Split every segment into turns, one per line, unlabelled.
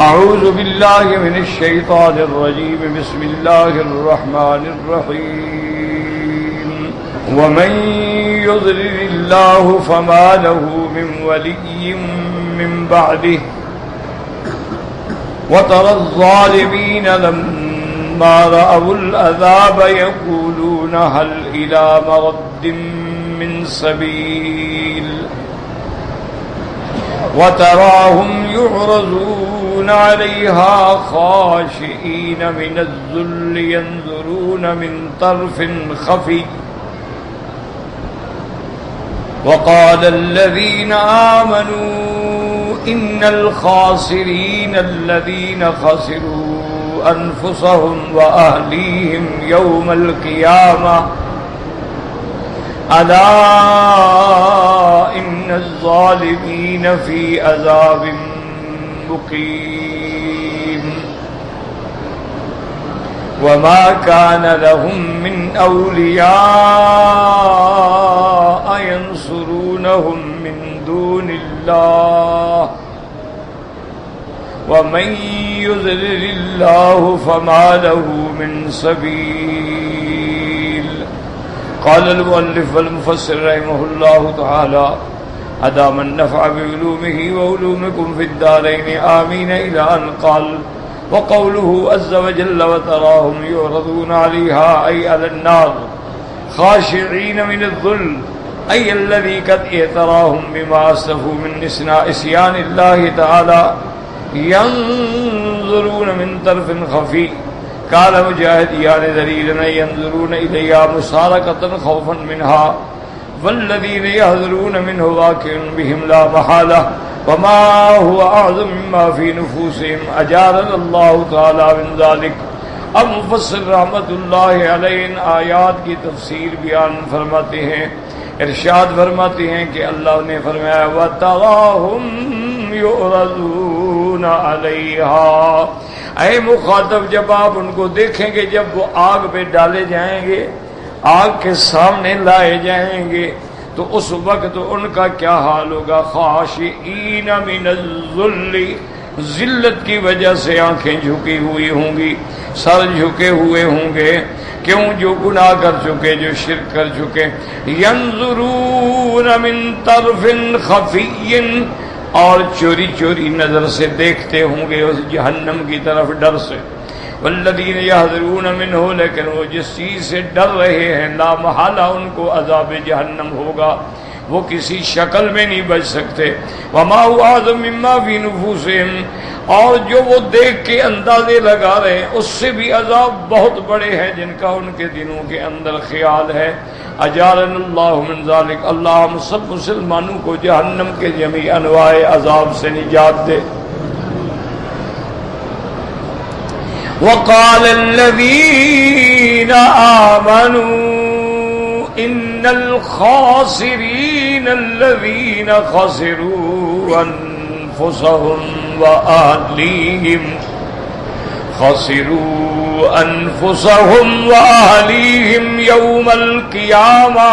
أعوذ بالله من الشيطان الرجيم بسم الله الرحمن الرحيم ومن يضلل الله فما له من ولي من بعده وترى الظالمين لما رأوا العذاب يقولون هل إلى مرد من سبيل وتراهم يعرضون عليها خاشعين من الذل ينظرون من طرف خفي وقال الذين آمنوا إن الخاسرين الذين خسروا أنفسهم وأهليهم يوم القيامة ألا إن الظالمين في عذاب مقيم وما كان لهم من أولياء ينصرونهم من دون الله ومن يضلل الله فما له من سبيل. قال المؤلف والمفسر رحمه الله تعالى أدام النفع بعلومه وعلومكم في الدارين آمين إلى أن قال وقوله عز وجل وتراهم يعرضون عليها أي على النار خاشعين من الذل أي الذي قد اعتراهم بما أسلفوا من إسيان الله تعالى ينظرون من طرف خفي. قال مجاهد يعني دليلنا ينظرون إليها مسارقة خوفا منها والذين يحذرون منه واقع بهم لا محالة وما هو أعظم مما في نفوسهم أجارنا الله تعالى من ذلك. اب مفسر رحمت اللہ علیہ ان آیات کی تفسیر بیان فرماتے ہیں. ارشاد فرماتے ہیں کہ اللہ نے فرمایا وَتَرَاهُمْ يُعْرَضُونَ عَلَيْهَا. اے مخاطب جب آپ ان کو دیکھیں گے جب وہ آگ پہ ڈالے جائیں گے آگ کے سامنے لائے جائیں گے تو اس وقت ان کا کیا حال ہوگا. خاشعین من الذل ذلت کی وجہ سے آنکھیں جھکی ہوئی ہوں گی سر جھکے ہوئے ہوں گے. کیوں؟ جو گناہ کر چکے جو شرک کر چکے. ینظرون من طرف خفی اور چوری چوری نظر سے دیکھتے ہوں گے اس جہنم کی طرف ڈر سے. والذین یحذرون منہ لیکن وہ جس چیز سے ڈر رہے ہیں لا محالہ ان کو عذاب جہنم ہوگا وہ کسی شکل میں نہیں بچ سکتے. وما هو اعظم مما فی نفوسہم اور جو وہ دیکھ کے اندازے لگا رہے ہیں اس سے بھی عذاب بہت بڑے ہیں جن کا ان کے دلوں کے اندر خیال ہے. اجارن اللہ من ذالک. اللہ ہم سب مسلمانوں کو جہنم کے جمیع انواع عذاب سے نجات دے. وقال الذين آمنوا إن الخاسرين الذين خسروا أنفسهم وأهليهم يوم القيامة.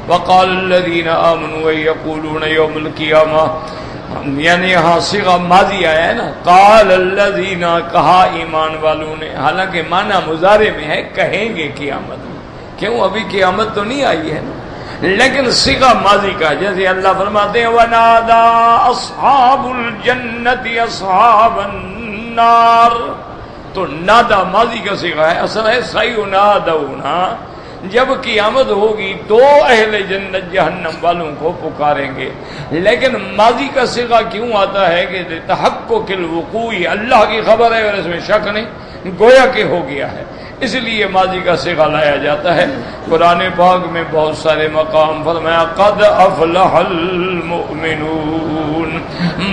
وقال الذين آمنوا يقولون يوم القيامة یعنی یہاں صیغہ ماضی آیا ہے نا. قال الذین کہا ایمان والوں نے. حالانکہ معنی مضارع میں ہے کہیں گے قیامت میں. کیوں؟ ابھی قیامت تو نہیں آئی ہے نا لیکن صیغہ ماضی کا. جیسے اللہ فرماتے ہیں وَنَادَى أَصْحَابُ الْجَنَّةِ أَصْحَابَ النَّارِ تو نادا ماضی کا صیغہ ہے. اصل ہے سَيُنَادَوْنَ. جب قیامت ہوگی تو اہل جنت جہنم والوں کو پکاریں گے. لیکن ماضی کا صیغہ کیوں آتا ہے کہ تحقق الوقوع اللہ کی خبر ہے اور اس میں شک نہیں گویا کہ ہو گیا ہے اس لیے ماضی کا صیغہ لایا جاتا ہے. قرآن پاک میں بہت سارے مقام فرمایا قد افلح المؤمنون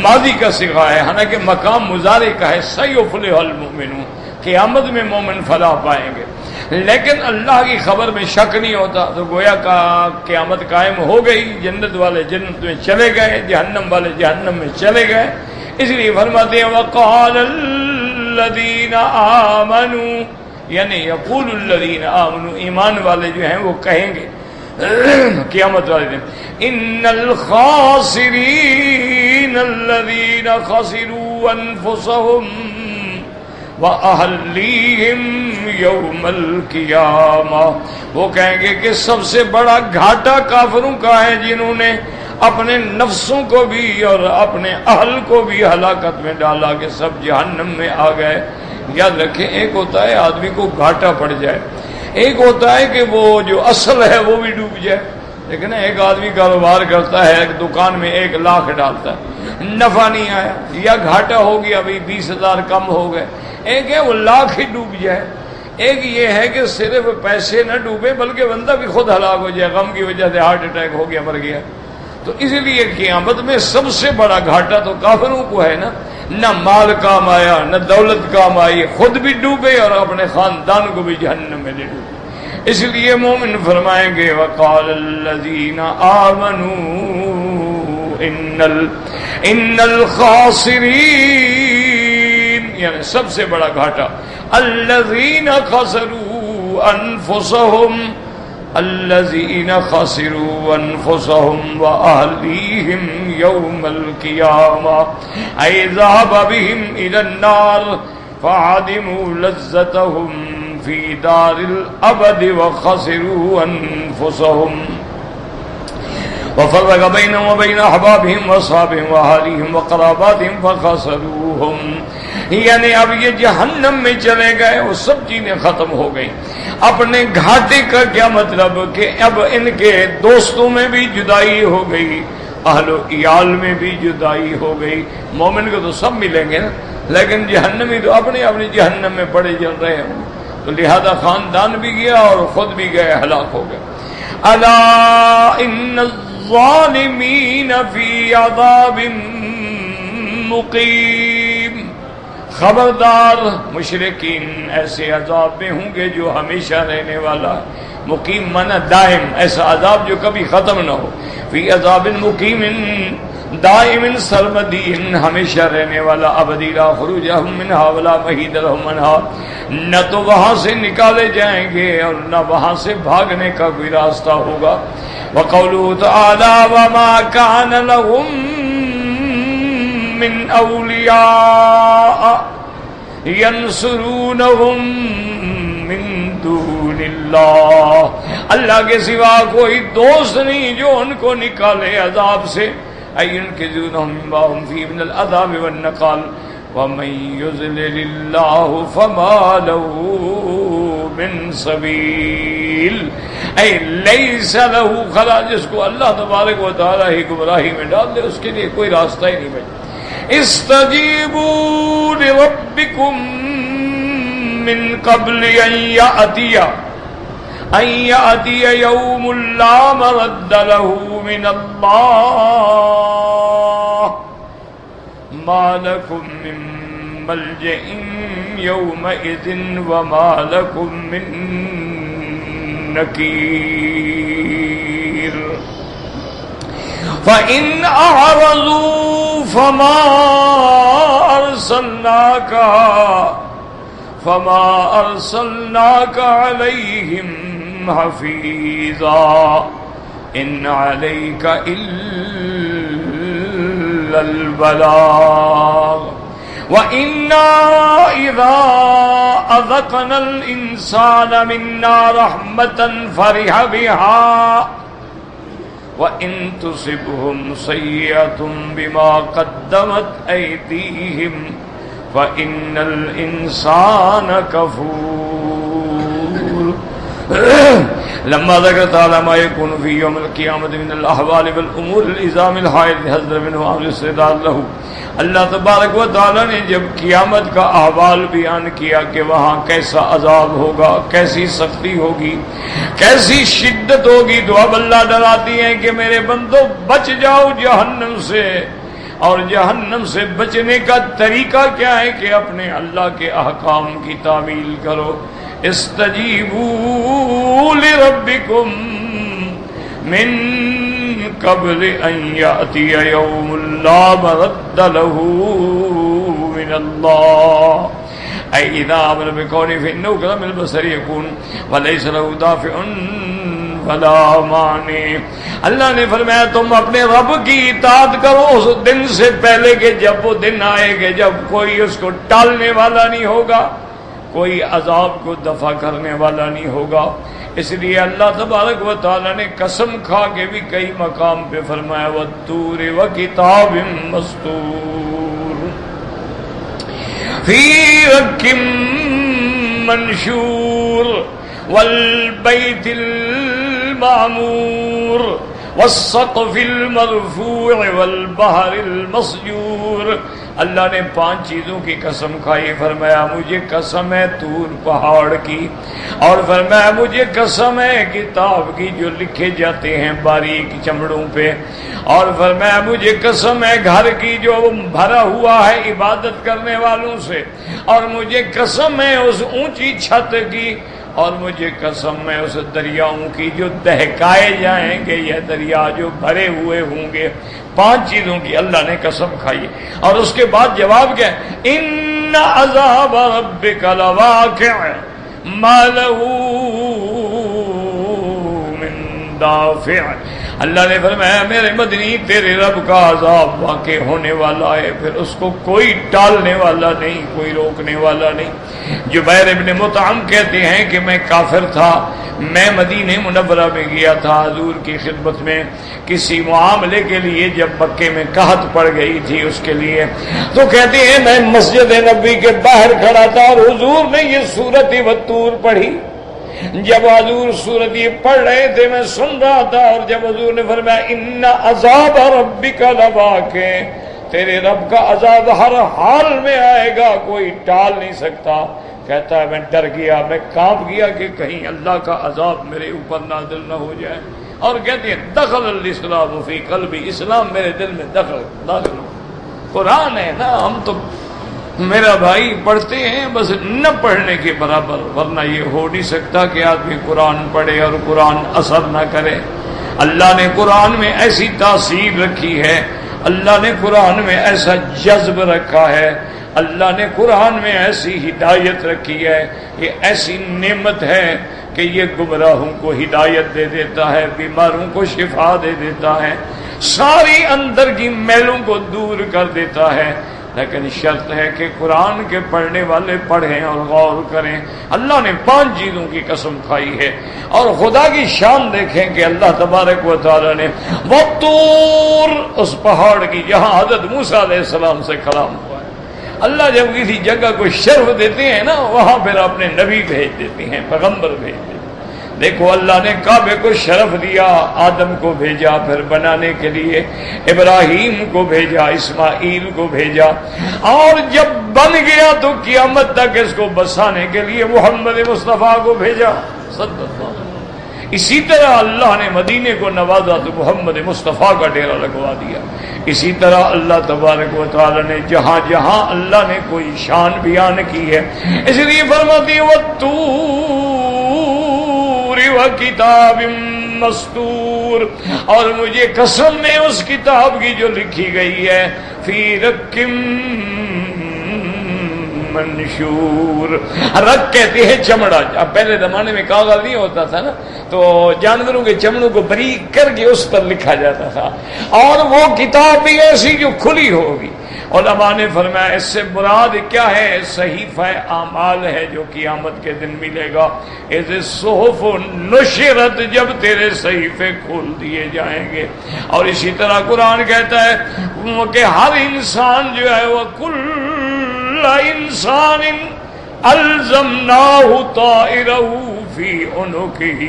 ماضی کا صیغہ ہے حالانکہ مقام مضارع کا ہے سیفلح المؤمنون. قیامت میں مومن فلاح پائیں گے لیکن اللہ کی خبر میں شک نہیں ہوتا تو گویا کا قیامت قائم ہو گئی. جنت والے جنت میں چلے گئے جہنم والے جہنم میں چلے گئے. اس لیے فرماتے ہیں وقال الذین آمنوا یعنی یقول الذین آمنوا ایمان والے جو ہیں وہ کہیں گے قیامت والے دن ان الخاسرین الذین خسروا أنفسهم وأهليهم يوم القيامة. وہ کہیں گے کہ سب سے بڑا گھاٹا کافروں کا ہے جنہوں نے اپنے نفسوں کو بھی اور اپنے اہل کو بھی ہلاکت میں ڈالا کہ سب جہنم میں آ گئے. یاد رکھیں ایک ہوتا ہے آدمی کو گھاٹا پڑ جائے, ایک ہوتا ہے کہ وہ جو اصل ہے وہ بھی ڈوب جائے. لیکن ایک آدمی کاروبار کرتا ہے, ایک دکان میں 1 لاکھ ڈالتا ہے, نفع نہیں آیا یا گھاٹا ہو گیا, ابھی 20,000 کم ہو گئے. ایک ہے وہ لاکھ ہی ڈوب جائے, ایک یہ ہے کہ صرف پیسے نہ ڈوبے بلکہ بندہ بھی خود ہلاک ہو جائے, غم کی وجہ سے ہارٹ اٹیک ہو گیا, مر گیا. تو اس لیے قیامت میں سب سے بڑا گھاٹا تو کافروں کو ہے نا, نہ مال کام آیا نہ دولت کام آئی, خود بھی ڈوبے اور اپنے خاندان کو بھی جہنم میں لے ڈوبے. اس لیے مومن فرمائیں گے وقال الذین آمنوا ان الخاسرین, یعنی سب سے بڑا گھاٹا الذین خسروا انفسهم وأهليهم يوم القيامة أي ذهب بهم إلى النار فعدموا لذتهم في دار الأبد وخسروا أنفسهم وفرق بينهم وبين أحبابهم وأصحابهم وأهليهم وقراباتهم فخسروهم. یعنی اب یہ جہنم میں چلے گئے, وہ سب چیزیں ختم ہو گئی. اپنے گھاٹے کا کیا مطلب کہ اب ان کے دوستوں میں بھی جدائی ہو گئی, اہل و عیال میں بھی جدائی ہو گئی. مومن کو تو سب ملیں گے نا, لیکن جہنمی تو اپنے اپنے جہنم میں پڑے چل رہے ہیں. تو لہذا خاندان بھی گیا اور خود بھی گئے, ہلاک ہو گئے. الا ان الظالمین فی عذاب مقیم, خبردار مشرکین ایسے عذاب میں ہوں گے جو ہمیشہ رہنے والا. مقیم مانا دائم, ایسا عذاب جو کبھی ختم نہ ہو. فی عذاب مقیم دائم سرمدی, ہمیشہ رہنے والا. ابدی لا خروج لهم منها ولا محید لهم منها, نہ تو وہاں سے نکالے جائیں گے اور نہ وہاں سے بھاگنے کا کوئی راستہ ہوگا. وقوله تعالی وما كان لهم من اولیاء ینصرونہم من دون اللہ, اللہ کے سوا کوئی دوست نہیں جو ان کو نکالے عذاب سے. اینقذونہم مما ہم فیہ من العذاب والنقال ومن یضلل اللہ فما له من سبیل. اے لیس له خلاص, جس کو اللہ تبارک و تعالی ہی گمراہی میں ڈال دے اس کے لیے کوئی راستہ ہی نہیں بچا. استجیبوا لربکم من قبل ان یأتی یوم لا مرد له من اللہ ما لکم من ملجئ یومئذ وما لکم من نکیر. فَإِنْ أَعْرَضُوا فَمَا أَرْسَلْنَاكَ عَلَيْهِمْ حَفِيظًا إِنْ عَلَيْكَ إِلَّا الْبَلَاغُ وَإِنَّا إِذَا أَذَقْنَا الْإِنسَانَ مِنَّا رَحْمَةً فَرِحَ بِهَا وَإِن تُصِبْهُمْ سَيِّئَةٌ بِمَا قَدَّمَتْ أَيْدِيهِمْ فَإِنَّ الْإِنسَانَ كَفُورٌ. لما ذكر تعالى ما يكون في يوم القيامة من الأحوال والأمور الإزام الحائل حذر منه عن الاستعداد له. اللہ تبارک و تعالی نے جب قیامت کا احوال بیان کیا کہ وہاں کیسا عذاب ہوگا, کیسی سختی ہوگی, کیسی شدت ہوگی, تو اب اللہ ڈراتی ہیں کہ میرے بندو بچ جاؤ جہنم سے. اور جہنم سے بچنے کا طریقہ کیا ہے کہ اپنے اللہ کے احکام کی تعمیل کرو. استجیبوا لربکم من قبل ان یأتی یوم لا مرد له من اللہ اے اذا امر بکون فانه كلام البصر يكون وليس له دافع فلا مانع. اللہ نے فرمایا تم اپنے رب کی اطاعت کرو اس دن سے پہلے کہ جب وہ دن آئے گا جب کوئی اس کو ٹالنے والا نہیں ہوگا، کوئی عذاب کو دفع کرنے والا نہیں ہوگا. اس لیے اللہ تبارک و تعالی نے قسم کھا کے بھی کئی مقام پہ فرمایا والطور وکتاب مسطور فی رق منشور والبیت المعمور والسقف المرفوع والبحر المسجور. اللہ نے 5 چیزوں کی قسم کھائی. فرمایا مجھے قسم ہے طور پہاڑ کی، اور فرمایا مجھے قسم ہے کتاب کی جو لکھے جاتے ہیں باریک چمڑوں پہ، اور فرمایا مجھے قسم ہے گھر کی جو بھرا ہوا ہے عبادت کرنے والوں سے، اور مجھے قسم ہے اس اونچی چھت کی، اور مجھے قسم ہے اس دریاؤں کی جو دہکائے جائیں گے، یہ دریا جو بھرے ہوئے ہوں گے. 5 چیزوں کی اللہ نے قسم کھائی. اور اس کے بعد جواب کیا؟ ان عذاب ربک لواقع ما له من دافع. اللہ نے فرمایا میرے مدنی تیرے رب کا عذاب واقع ہونے والا ہے، پھر اس کو کوئی ٹالنے والا نہیں، کوئی روکنے والا نہیں. جبیر ابن مطعم کہتے ہیں کہ میں کافر تھا، میں مدینہ منورہ میں گیا تھا حضور کی خدمت میں کسی معاملے کے لیے، جب مکے میں قحط پڑ گئی تھی اس کے لیے، تو کہتے ہیں میں مسجد نبوی کے باہر کھڑا تھا اور حضور نے یہ سورۃ والطور پڑھی. جب حضور سورت یہ پڑھ رہے تھے میں سن رہا تھا، اور جب حضور نے فرمایا ان عذاب ربک لواقع، تیرے رب کا عذاب ہر حال میں آئے گا، کوئی ٹال نہیں سکتا. کہتا ہے میں ڈر گیا، میں کانپ گیا کہ کہیں اللہ کا عذاب میرے اوپر نازل نہ ہو جائے. اور کہتے ہیں دخل الاسلام فی قلبی، اسلام میرے دل میں داخل ہو. قرآن ہے نا، ہم تو میرا بھائی پڑھتے ہیں بس نہ پڑھنے کے برابر، ورنہ یہ ہو نہیں سکتا کہ آدمی قرآن پڑھے اور قرآن اثر نہ کرے. اللہ نے قرآن میں ایسی تاثیر رکھی ہے، اللہ نے قرآن میں ایسا جذب رکھا ہے، اللہ نے قرآن میں ایسی ہدایت رکھی ہے، یہ ایسی نعمت ہے کہ یہ گمراہوں کو ہدایت دے دیتا ہے، بیماروں کو شفا دے دیتا ہے، ساری اندر کی میلوں کو دور کر دیتا ہے. لیکن شرط ہے کہ قرآن کے پڑھنے والے پڑھیں اور غور کریں. اللہ نے 5 چیزوں کی قسم کھائی ہے. اور خدا کی شان دیکھیں کہ اللہ تبارک و تعالی نے والطور، اس پہاڑ کی جہاں حضرت موسیٰ علیہ السلام سے کلام ہوا ہے. اللہ جب کسی جگہ کو شرف دیتے ہیں نا، وہاں پھر اپنے نبی بھیج دیتے ہیں، پیغمبر بھیج دیتے ہیں. دیکھو اللہ نے کعبے کو شرف دیا، آدم کو بھیجا پھر بنانے کے لیے، ابراہیم کو بھیجا، اسماعیل کو بھیجا، اور جب بن گیا تو قیامت تک اس کو بسانے کے لیے محمد مصطفیٰ کو بھیجا صلی اللہ علیہ وسلم. اسی طرح اللہ نے مدینے کو نوازا تو محمد مصطفیٰ کا ڈیرا لگوا دیا. اسی طرح اللہ تبارک و تعالی نے جہاں جہاں اللہ نے کوئی شان بیان کی ہے، اس لیے فرماتی ہے والطور وکتاب مستور، اور مجھے قسم ہے اس کتاب کی جو لکھی گئی ہے فی رق منشور. رق کہتے ہیں چمڑا. اب پہلے زمانے میں کاغذ نہیں ہوتا تھا نا، تو جانوروں کے چمڑوں کو باریک کر کے اس پر لکھا جاتا تھا، اور وہ کتاب بھی ایسی جو کھلی ہوگی. علماء نے فرمایا اس سے مراد کیا ہے؟ صحیفہ اعمال ہے جو قیامت کے دن ملے گا. اذ الصحف نشرت، جب تیرے صحیفے کھول دیے جائیں گے. اور اسی طرح قرآن کہتا ہے کہ ہر انسان جو ہے وہ کل انسان الزمناہ طائرہ فی عنقہ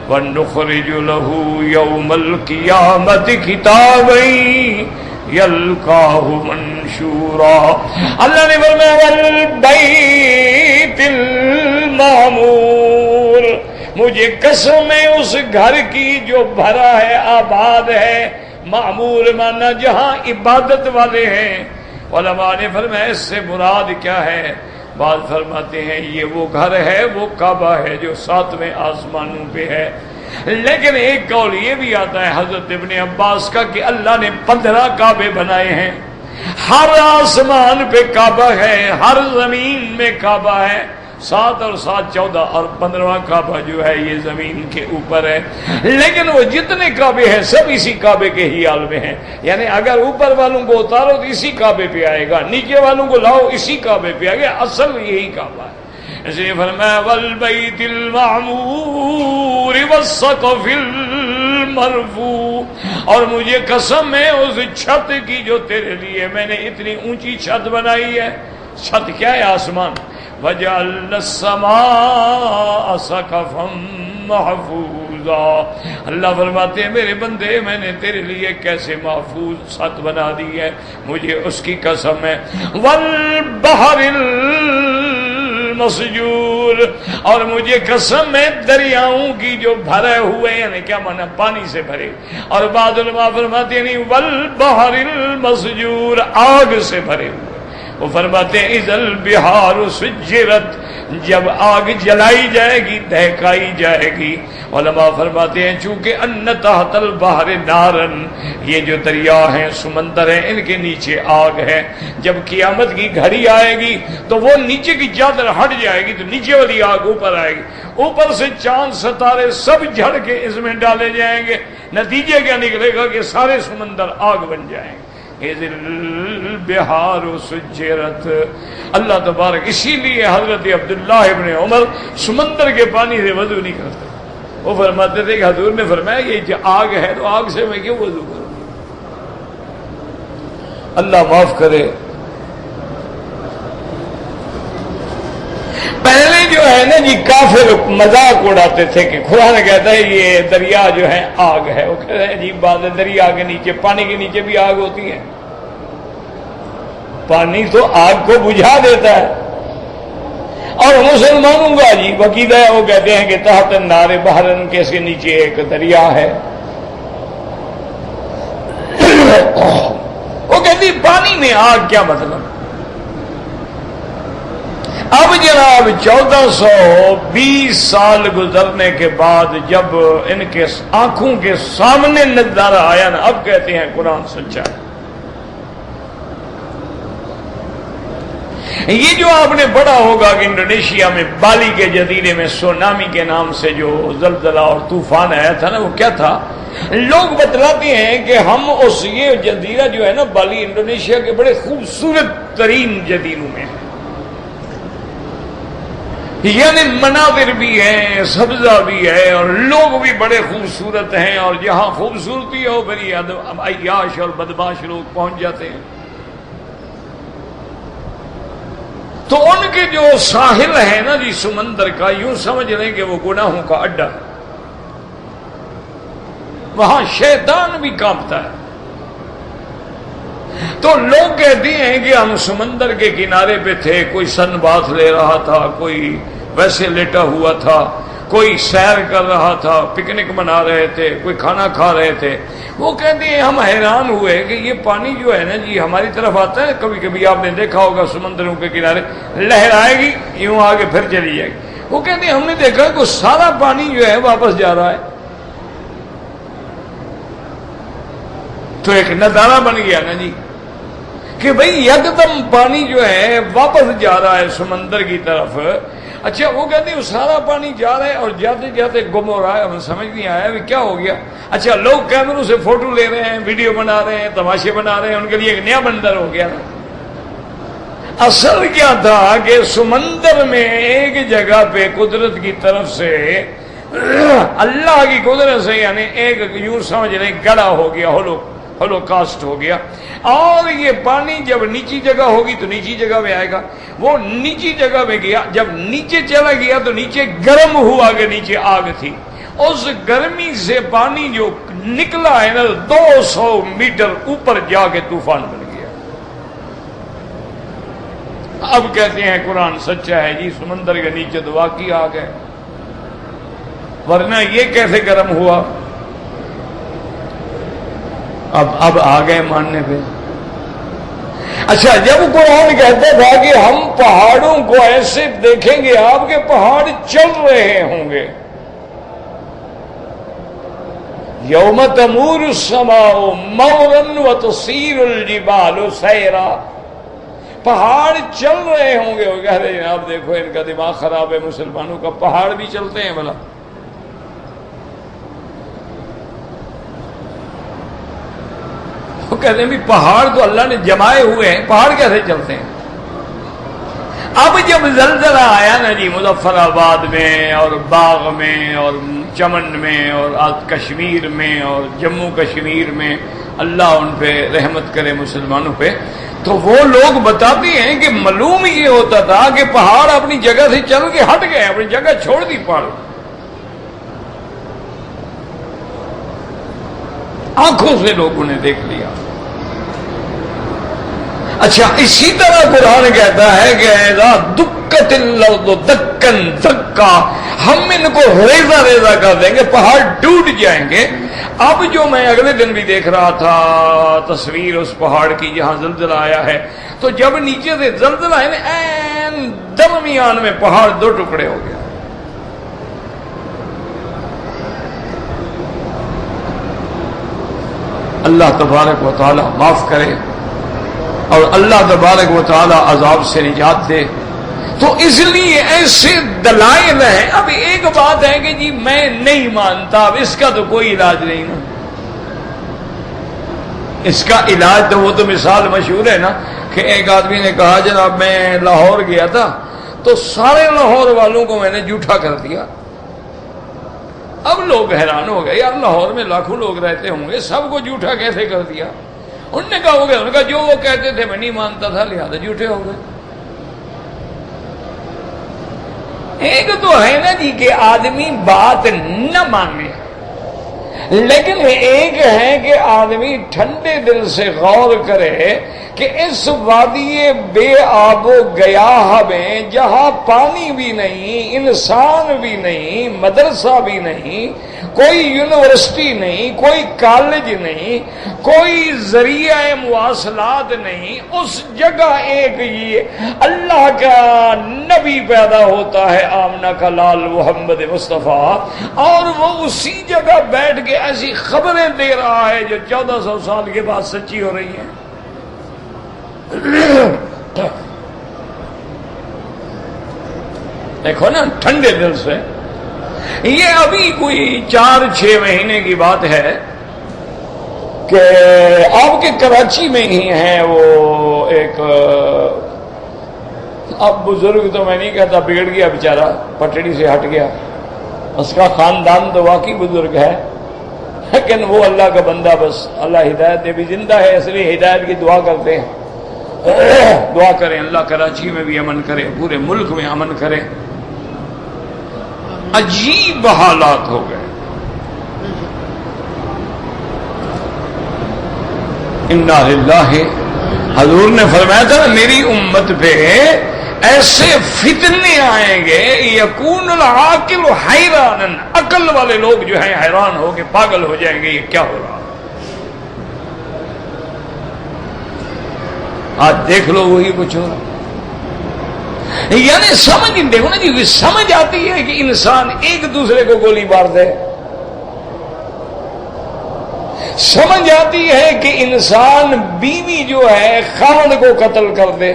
ونخرج له یوم القیامت کتابا یلقاہ منشورا. اللہ نے فرمایا والبیت المعمور، مجھے قسم ہے اس گھر کی جو بھرا ہے، آباد ہے. معمور مانا جہاں عبادت والے ہیں. علماء نے فرمایا اس سے مراد کیا ہے؟ بعض فرماتے ہیں یہ وہ گھر ہے، وہ کعبہ ہے جو 7ویں آسمانوں پہ ہے. لیکن ایک قول یہ بھی آتا ہے حضرت ابن عباس کا کہ اللہ نے 15 کعبے بنائے ہیں. ہر آسمان پہ کعبہ ہے، ہر زمین میں کعبہ ہے. 7 اور 7 14 اور 15واں کعبہ جو ہے یہ زمین کے اوپر ہے، لیکن وہ جتنے کعبے ہیں سب اسی کعبے کے ہی حال میں ہیں، یعنی اگر اوپر والوں کو اتارو تو اسی کعبے پہ آئے گا، نیچے والوں کو لاؤ اسی کعبے پہ آئے گا، اصل یہی کعبہ ہے۔ اس لیے فرمایا والبیت المعمور والسقف المرفوع، اور مجھے قسم ہے اس چھت کی جو تیرے لیے میں نے اتنی اونچی چھت بنائی ہے۔ چھت کیا ہے؟ آسمان۔ وَجَعَلْنَا السَّمَاءَ سَقْفًا مَحْفُوظًا، اللہ فرماتے ہیں میرے بندے میں نے تیرے لیے کیسے محفوظ چھت بنا دی ہے، مجھے اس کی قسم ہے۔ وَالْبَحْرِ المسجور، اور مجھے قسم ہے دریاؤں کی جو بھرے ہوئے، یعنی کیا مانا؟ پانی سے بھرے، اور بعض علماء فرماتے ہیں نہیں والبحر المسجور، آگ سے بھرے ہوئے۔ وہ فرماتے ہیں اذا البحار سجرت، جب آگ جلائی جائے گی دہکائی جائے گی۔ علماء فرماتے ہیں چونکہ ان تحت البحر نارن، یہ جو دریا ہیں سمندر ہیں ان کے نیچے آگ ہے، جب قیامت کی گھڑی آئے گی تو وہ نیچے کی چادر ہٹ جائے گی تو نیچے والی آگ اوپر آئے گی، اوپر سے چاند ستارے سب جھڑ کے اس میں ڈالے جائیں گے، نتیجے کیا نکلے گا کہ سارے سمندر آگ بن جائیں گے۔ البحار سجرت، اللہ تبارک، اسی لیے حضرت عبداللہ ابن عمر سمندر کے پانی سے وضو نہیں کرتے، وہ فرماتے تھے کہ حضور نے فرمایا یہ جو آگ ہے تو آگ سے میں کیوں وضو کروں؟ اللہ معاف کرے۔ پہلے جو ہے نا جی کافر مذاق اڑاتے تھے کہ خدا نے کہتا ہے یہ دریا جو ہے آگ ہے، وہ کہتے ہیں عجیب بات ہے، دریا کے نیچے، پانی کے نیچے بھی آگ ہوتی ہے؟ پانی تو آگ کو بجھا دیتا ہے۔ اور مسلمانوں کا عجیب عقیدہ ہے، وہ کہتے ہیں کہ تحت النار بحرن، کے اس کے نیچے ایک دریا ہے۔ وہ کہتی پانی میں آگ کیا مطلب؟ اب جناب 1420 سال گزرنے کے بعد جب ان کے آنکھوں کے سامنے نظارہ آیا نا، اب کہتے ہیں قرآن سچا ہے۔ یہ جو آپ نے پڑھا ہوگا کہ انڈونیشیا میں بالی کے جزیرے میں سونامی کے نام سے جو زلزلہ اور طوفان آیا تھا نا، وہ کیا تھا؟ لوگ بتلاتے ہیں کہ ہم اس یہ جزیرہ جو ہے نا بالی انڈونیشیا کے بڑے خوبصورت ترین جزیروں میں ہے، یعنی مناظر بھی ہیں، سبزہ بھی ہے، اور لوگ بھی بڑے خوبصورت ہیں، اور جہاں خوبصورتی ہو پھر یہ عیاش اور بدماش لوگ پہنچ جاتے ہیں۔ تو ان کے جو ساحل ہے نا جی سمندر کا، یوں سمجھ لیں کہ وہ گناہوں کا اڈا ہے، وہاں شیطان بھی کانپتا ہے۔ تو لوگ کہتے ہیں کہ ہم سمندر کے کنارے پہ تھے، کوئی سن باتھ لے رہا تھا، کوئی ویسے لیٹا ہوا تھا، کوئی سیر کر رہا تھا، پکنک منا رہے تھے، کوئی کھانا کھا رہے تھے۔ وہ کہتے ہیں ہم حیران ہوئے کہ یہ پانی جو ہے نا جی ہماری طرف آتا ہے، کبھی کبھی آپ نے دیکھا ہوگا سمندروں کے کنارے لہر آئے گی یوں آگے پھر چلی جائے گی۔ وہ کہتے ہیں ہم نے دیکھا کہ سارا پانی جو ہے واپس جا رہا ہے۔ تو ایک نظارہ بن گیا نا جی کہ بھئی یکدم پانی جو ہے واپس جا رہا ہے سمندر کی طرف۔ اچھا وہ کہتے ہیں سارا پانی جا رہا ہے اور جاتے جاتے گم ہو رہا ہے، ہمیں سمجھ نہیں آیا کہ کیا ہو گیا۔ اچھا لوگ کیمروں سے فوٹو لے رہے ہیں، ویڈیو بنا رہے ہیں، تماشے بنا رہے ہیں، ان کے لیے ایک نیا منظر ہو گیا نا۔ اصل کیا تھا کہ سمندر میں ایک جگہ پہ قدرت کی طرف سے، اللہ کی قدرت سے، یعنی ایک یوں سمجھ رہے گڑا ہو گیا، ہولوکاسٹ ہو گیا، اور یہ پانی جب نیچی جگہ ہوگی تو نیچی جگہ میں آئے گا۔ وہ نیچی جگہ میں گیا، جب نیچے چلا گیا تو نیچے گرم ہوا کہ نیچے آگ تھی، اس گرمی سے پانی جو نکلا ہے نا 200 میٹر اوپر جا کے طوفان بن گیا۔ اب کہتے ہیں قرآن سچا ہے جی، سمندر کے نیچے تو واقعی آگ ہے، ورنہ یہ کیسے گرم ہوا؟ اب آ گئے ماننے پہ۔ اچھا جب قرآن کہتا تھا کہ ہم پہاڑوں کو ایسے دیکھیں گے آپ کے پہاڑ چل رہے ہوں گے، یوم تمور السماء مورا وتصیر الجبال سیرا، پہاڑ چل رہے ہوں گے، وہ کہہ رہے ہیں آپ دیکھو ان کا دماغ خراب ہے، مسلمانوں کا پہاڑ بھی چلتے ہیں بھلا؟ وہ کہتے ہیں بھی پہاڑ تو اللہ نے جمائے ہوئے ہیں، پہاڑ کیسے چلتے ہیں؟ اب جب زلزلہ آیا نا جی مظفر آباد میں اور باغ میں اور چمن میں اور کشمیر میں اور جموں کشمیر میں، اللہ ان پہ رحمت کرے مسلمانوں پہ، تو وہ لوگ بتاتے ہیں کہ معلوم یہ ہوتا تھا کہ پہاڑ اپنی جگہ سے چل کے ہٹ گئے، اپنی جگہ چھوڑ دی پہاڑ، آنکھوں سے لوگوں نے دیکھ لیا۔ اچھا اسی طرح قرآن کہتا ہے کہ اذا دکت الارض دکن دکا، ہم ان کو ریزہ ریزہ کر دیں گے، پہاڑ ٹوٹ جائیں گے۔ اب جو میں اگلے دن بھی دیکھ رہا تھا تصویر اس پہاڑ کی جہاں زلزلہ آیا ہے، تو جب نیچے سے زلزلہ ہے نا این درمیان میں پہاڑ دو ٹکڑے ہو گیا۔ اللہ تبارک و تعالی معاف کرے اور اللہ تبارک و تعالی عذاب سے نجات دے۔ تو اس لیے ایسے دلائل ہیں۔ اب ایک بات ہے کہ جی میں نہیں مانتا، اب اس کا تو کوئی علاج نہیں نا، اس کا علاج تو وہ تو مثال مشہور ہے نا کہ ایک آدمی نے کہا جناب میں لاہور گیا تھا تو سارے لاہور والوں کو میں نے جھوٹا کر دیا۔ اب لوگ حیران ہو گئے، یار لاہور میں لاکھوں لوگ رہتے ہوں گے، سب کو جھوٹا کیسے کر دیا؟ انہوں نے کہا ہو گیا، انہوں نے کہا جو وہ کہتے تھے میں نہیں مانتا تھا لہذا جھوٹے ہو گئے۔ ایک تو ہے نا جی کہ آدمی بات نہ مانے، لیکن ایک ہے کہ آدمی ٹھنڈے دل سے غور کرے کہ اس وادی بے آب و گیاہ میں جہاں پانی بھی نہیں، انسان بھی نہیں، مدرسہ بھی نہیں، کوئی یونیورسٹی نہیں، کوئی کالج نہیں، کوئی ذریعہ مواصلات نہیں، اس جگہ ایک یہ اللہ کا نبی پیدا ہوتا ہے، آمنہ کا لال محمد مصطفیٰ، اور وہ اسی جگہ بیٹھ کے ایسی خبریں دے رہا ہے جو 1400 سال کے بعد سچی ہو رہی ہیں۔ دیکھو نا ٹھنڈے دل سے، یہ ابھی کوئی 4-6 مہینے کی بات ہے کہ آپ کے کراچی میں ہی ہیں وہ ایک، اب بزرگ تو میں نہیں کہتا، بگڑ گیا بیچارہ، پٹڑی سے ہٹ گیا، اس کا خاندان تو واقعی بزرگ ہے، لیکن وہ اللہ کا بندہ، بس اللہ ہدایت دے، بھی زندہ ہے اس لیے ہدایت کی دعا کرتے ہیں۔ دعا کریں اللہ کراچی میں بھی امن کرے، پورے ملک میں امن کرے۔ عجیب حالات ہو گئے، انا للہ، حضور نے فرمایا تھا میری امت پہ ایسے فتنے آئیں گے، یکون العاقل حیرانا، عقل والے لوگ جو ہیں حیران ہو کے پاگل ہو جائیں گے، یہ کیا ہو رہا؟ آج دیکھ لو وہی کچھ ہو رہا، یعنی سمجھ، دیکھو نا جی، سمجھ آتی ہے کہ انسان ایک دوسرے کو گولی مار دے، سمجھ آتی ہے کہ انسان بیوی جو ہے خاوند کو قتل کر دے،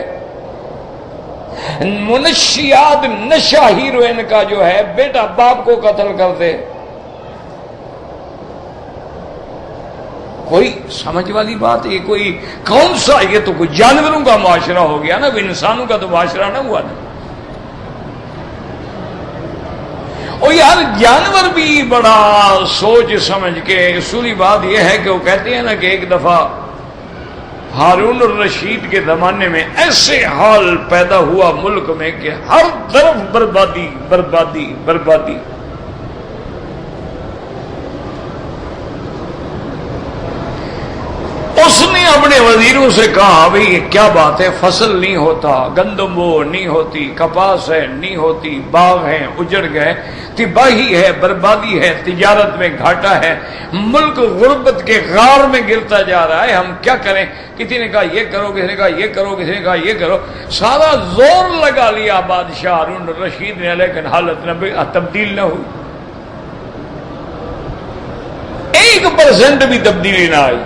منشیات نشہ ہیروئن کا جو ہے بیٹا باپ کو قتل کر دے۔ کوئی سمجھ والی بات، یہ کوئی کون سا، یہ تو کوئی جانوروں کا معاشرہ ہو گیا نا، کوئی انسانوں کا تو معاشرہ نہ ہوا نا۔ اور یار جانور بھی بڑا سوچ سمجھ کے، اصولی بات یہ ہے کہ وہ کہتے ہیں نا کہ ایک دفعہ ہارون الرشید کے زمانے میں ایسے حال پیدا ہوا ملک میں کہ ہر طرف بربادی بربادی بربادی۔ اس نے اپنے وزیروں سے کہا بھئی یہ کیا بات ہے، فصل نہیں ہوتا، گندم وہ نہیں ہوتی، کپاس ہے نہیں ہوتی، باغ ہیں اجڑ گئے، تباہی ہے، بربادی ہے، تجارت میں گھاٹا ہے، ملک غربت کے غار میں گرتا جا رہا ہے، ہم کیا کریں؟ کسی نے کہا یہ کرو، کسی نے کہا یہ کرو، کسی نے کہا یہ کرو، سارا زور لگا لیا بادشاہ ہارون الرشید نے، لیکن حالت تبدیل نہ ہوئی، 1% بھی تبدیلی نہ آئی۔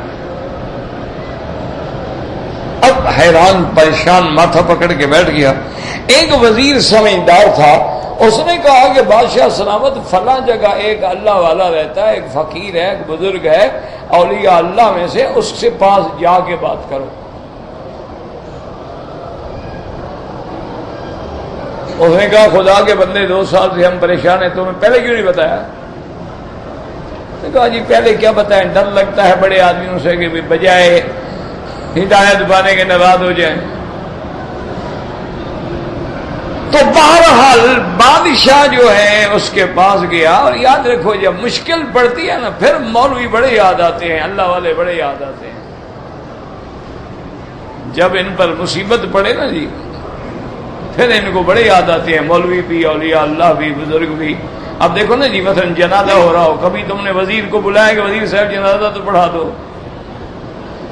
اب حیران پریشان ماتھا پکڑ کے بیٹھ گیا۔ ایک وزیر سمجھدار تھا، اس نے کہا کہ بادشاہ سلامت فلاں جگہ ایک اللہ والا رہتا ہے، ایک فقیر ہے، ایک بزرگ ہے اولیاء اللہ میں سے، اس سے پاس جا کے بات کرو۔ اس نے کہا خدا کے بندے 2 سال سے ہم پریشان ہیں، تمہیں پہلے کیوں نہیں بتایا؟ اس نے کہا جی پہلے کیا بتائیں، ڈر لگتا ہے بڑے آدمیوں سے کہ بجائے ہدایت پانے کے ناراض ہو جائیں۔ تو بہرحال بادشاہ جو ہے اس کے پاس گیا، اور یاد رکھو جب مشکل پڑتی ہے نا پھر مولوی بڑے یاد آتے ہیں، اللہ والے بڑے یاد آتے ہیں۔ جب ان پر مصیبت پڑے نا جی پھر ان کو بڑے یاد آتے ہیں، مولوی بھی، اولیاء اللہ بھی، بزرگ بھی۔ اب دیکھو نا جی مثلا جنازہ ہو رہا ہو، کبھی تم نے وزیر کو بلایا کہ وزیر صاحب جنازہ تو پڑھا دو،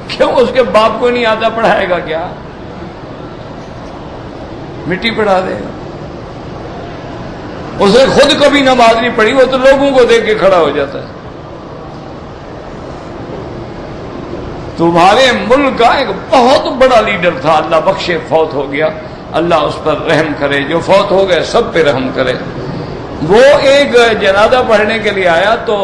کیوں اس کے باپ کو نہیں آتا، پڑھائے گا کیا؟ مٹی پڑھا دے گا۔ اس نے خود کبھی نماز نہیں پڑھی، وہ تو لوگوں کو دیکھ کے کھڑا ہو جاتا ہے۔ تمہارے ملک کا ایک بہت بڑا لیڈر تھا، اللہ بخشے فوت ہو گیا، اللہ اس پر رحم کرے، جو فوت ہو گئے سب پہ رحم کرے۔ وہ ایک جنازہ پڑھنے کے لیے آیا تو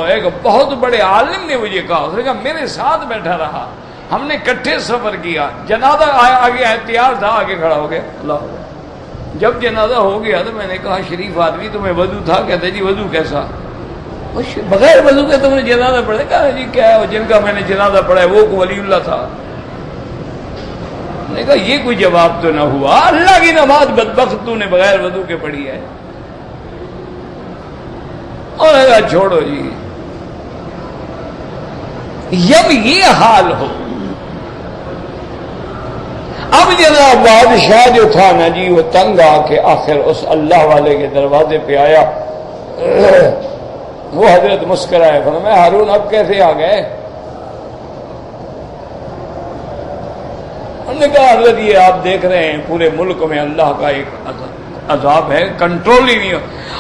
ایک بہت بڑے عالم نے مجھے کہا، اس نے کہا میرے ساتھ بیٹھا رہا، ہم نے اکٹھے سفر کیا، جنازہ آگے تیار تھا، آگے کھڑا ہو گیا۔ اللہ جب جنازہ ہو گیا تو میں نے کہا شریف آدمی تمہیں وضو تھا؟ کہتے جی وضو کیسا؟ بغیر وضو کے تم نے جنازہ پڑھا؟ کہا جی کیا ہے، جن کا میں نے جنازہ پڑھا ہے وہ ولی اللہ تھا۔ میں نے کہا یہ کوئی جواب تو نہ ہوا، اللہ کی نماز بدبخت تو نے بغیر وضو کے پڑھی ہے۔ اور کہا چھوڑو جی، جب یہ حال ہو، اب جناب بادشاہ جو تھا نا جی وہ تنگ آ کے آخر اس اللہ والے کے دروازے پہ آیا۔ وہ حضرت مسکرائے، فرمایا ہارون اب کیسے آ گئے؟ انہوں نے کہا حضرت یہ آپ دیکھ رہے ہیں پورے ملک میں اللہ کا ایک عذاب ہے، کنٹرول ہی نہیں ہو۔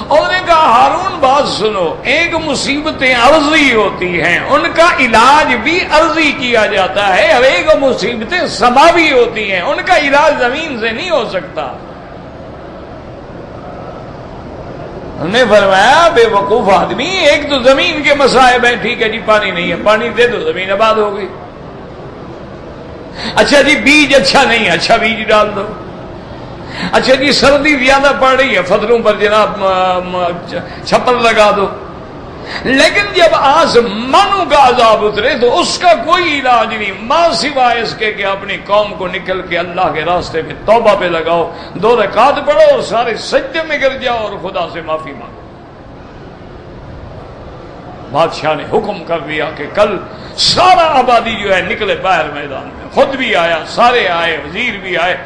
اور نے کہا ہارون بات سنو، ایک مصیبتیں عرضی ہوتی ہیں، ان کا علاج بھی عرضی کیا جاتا ہے، اور ایک مصیبتیں سماوی ہوتی ہیں، ان کا علاج زمین سے نہیں ہو سکتا۔ ہم نے فرمایا بے وقوف آدمی، ایک تو زمین کے مصائب ہیں، ٹھیک ہے جی پانی نہیں ہے، پانی دے دو زمین آباد ہو گئی۔ اچھا جی بیج اچھا نہیں ہے، اچھا بیج ڈال دو۔ اچھا جی سردی زیادہ پڑ رہی ہے، فصلوں پر جناب چھپر لگا دو۔ لیکن جب آسمانوں کا عذاب اترے تو اس کا کوئی علاج نہیں، ماں سوائے اس کے کہ اپنی قوم کو نکل کے اللہ کے راستے میں توبہ پہ لگاؤ، 2 رکعت پڑھو اور سارے سجدے میں گر جاؤ اور خدا سے معافی مانگو۔ بادشاہ نے حکم کر دیا کہ کل سارا آبادی جو ہے نکلے باہر میدان میں، خود بھی آیا، سارے آئے، وزیر بھی آئے،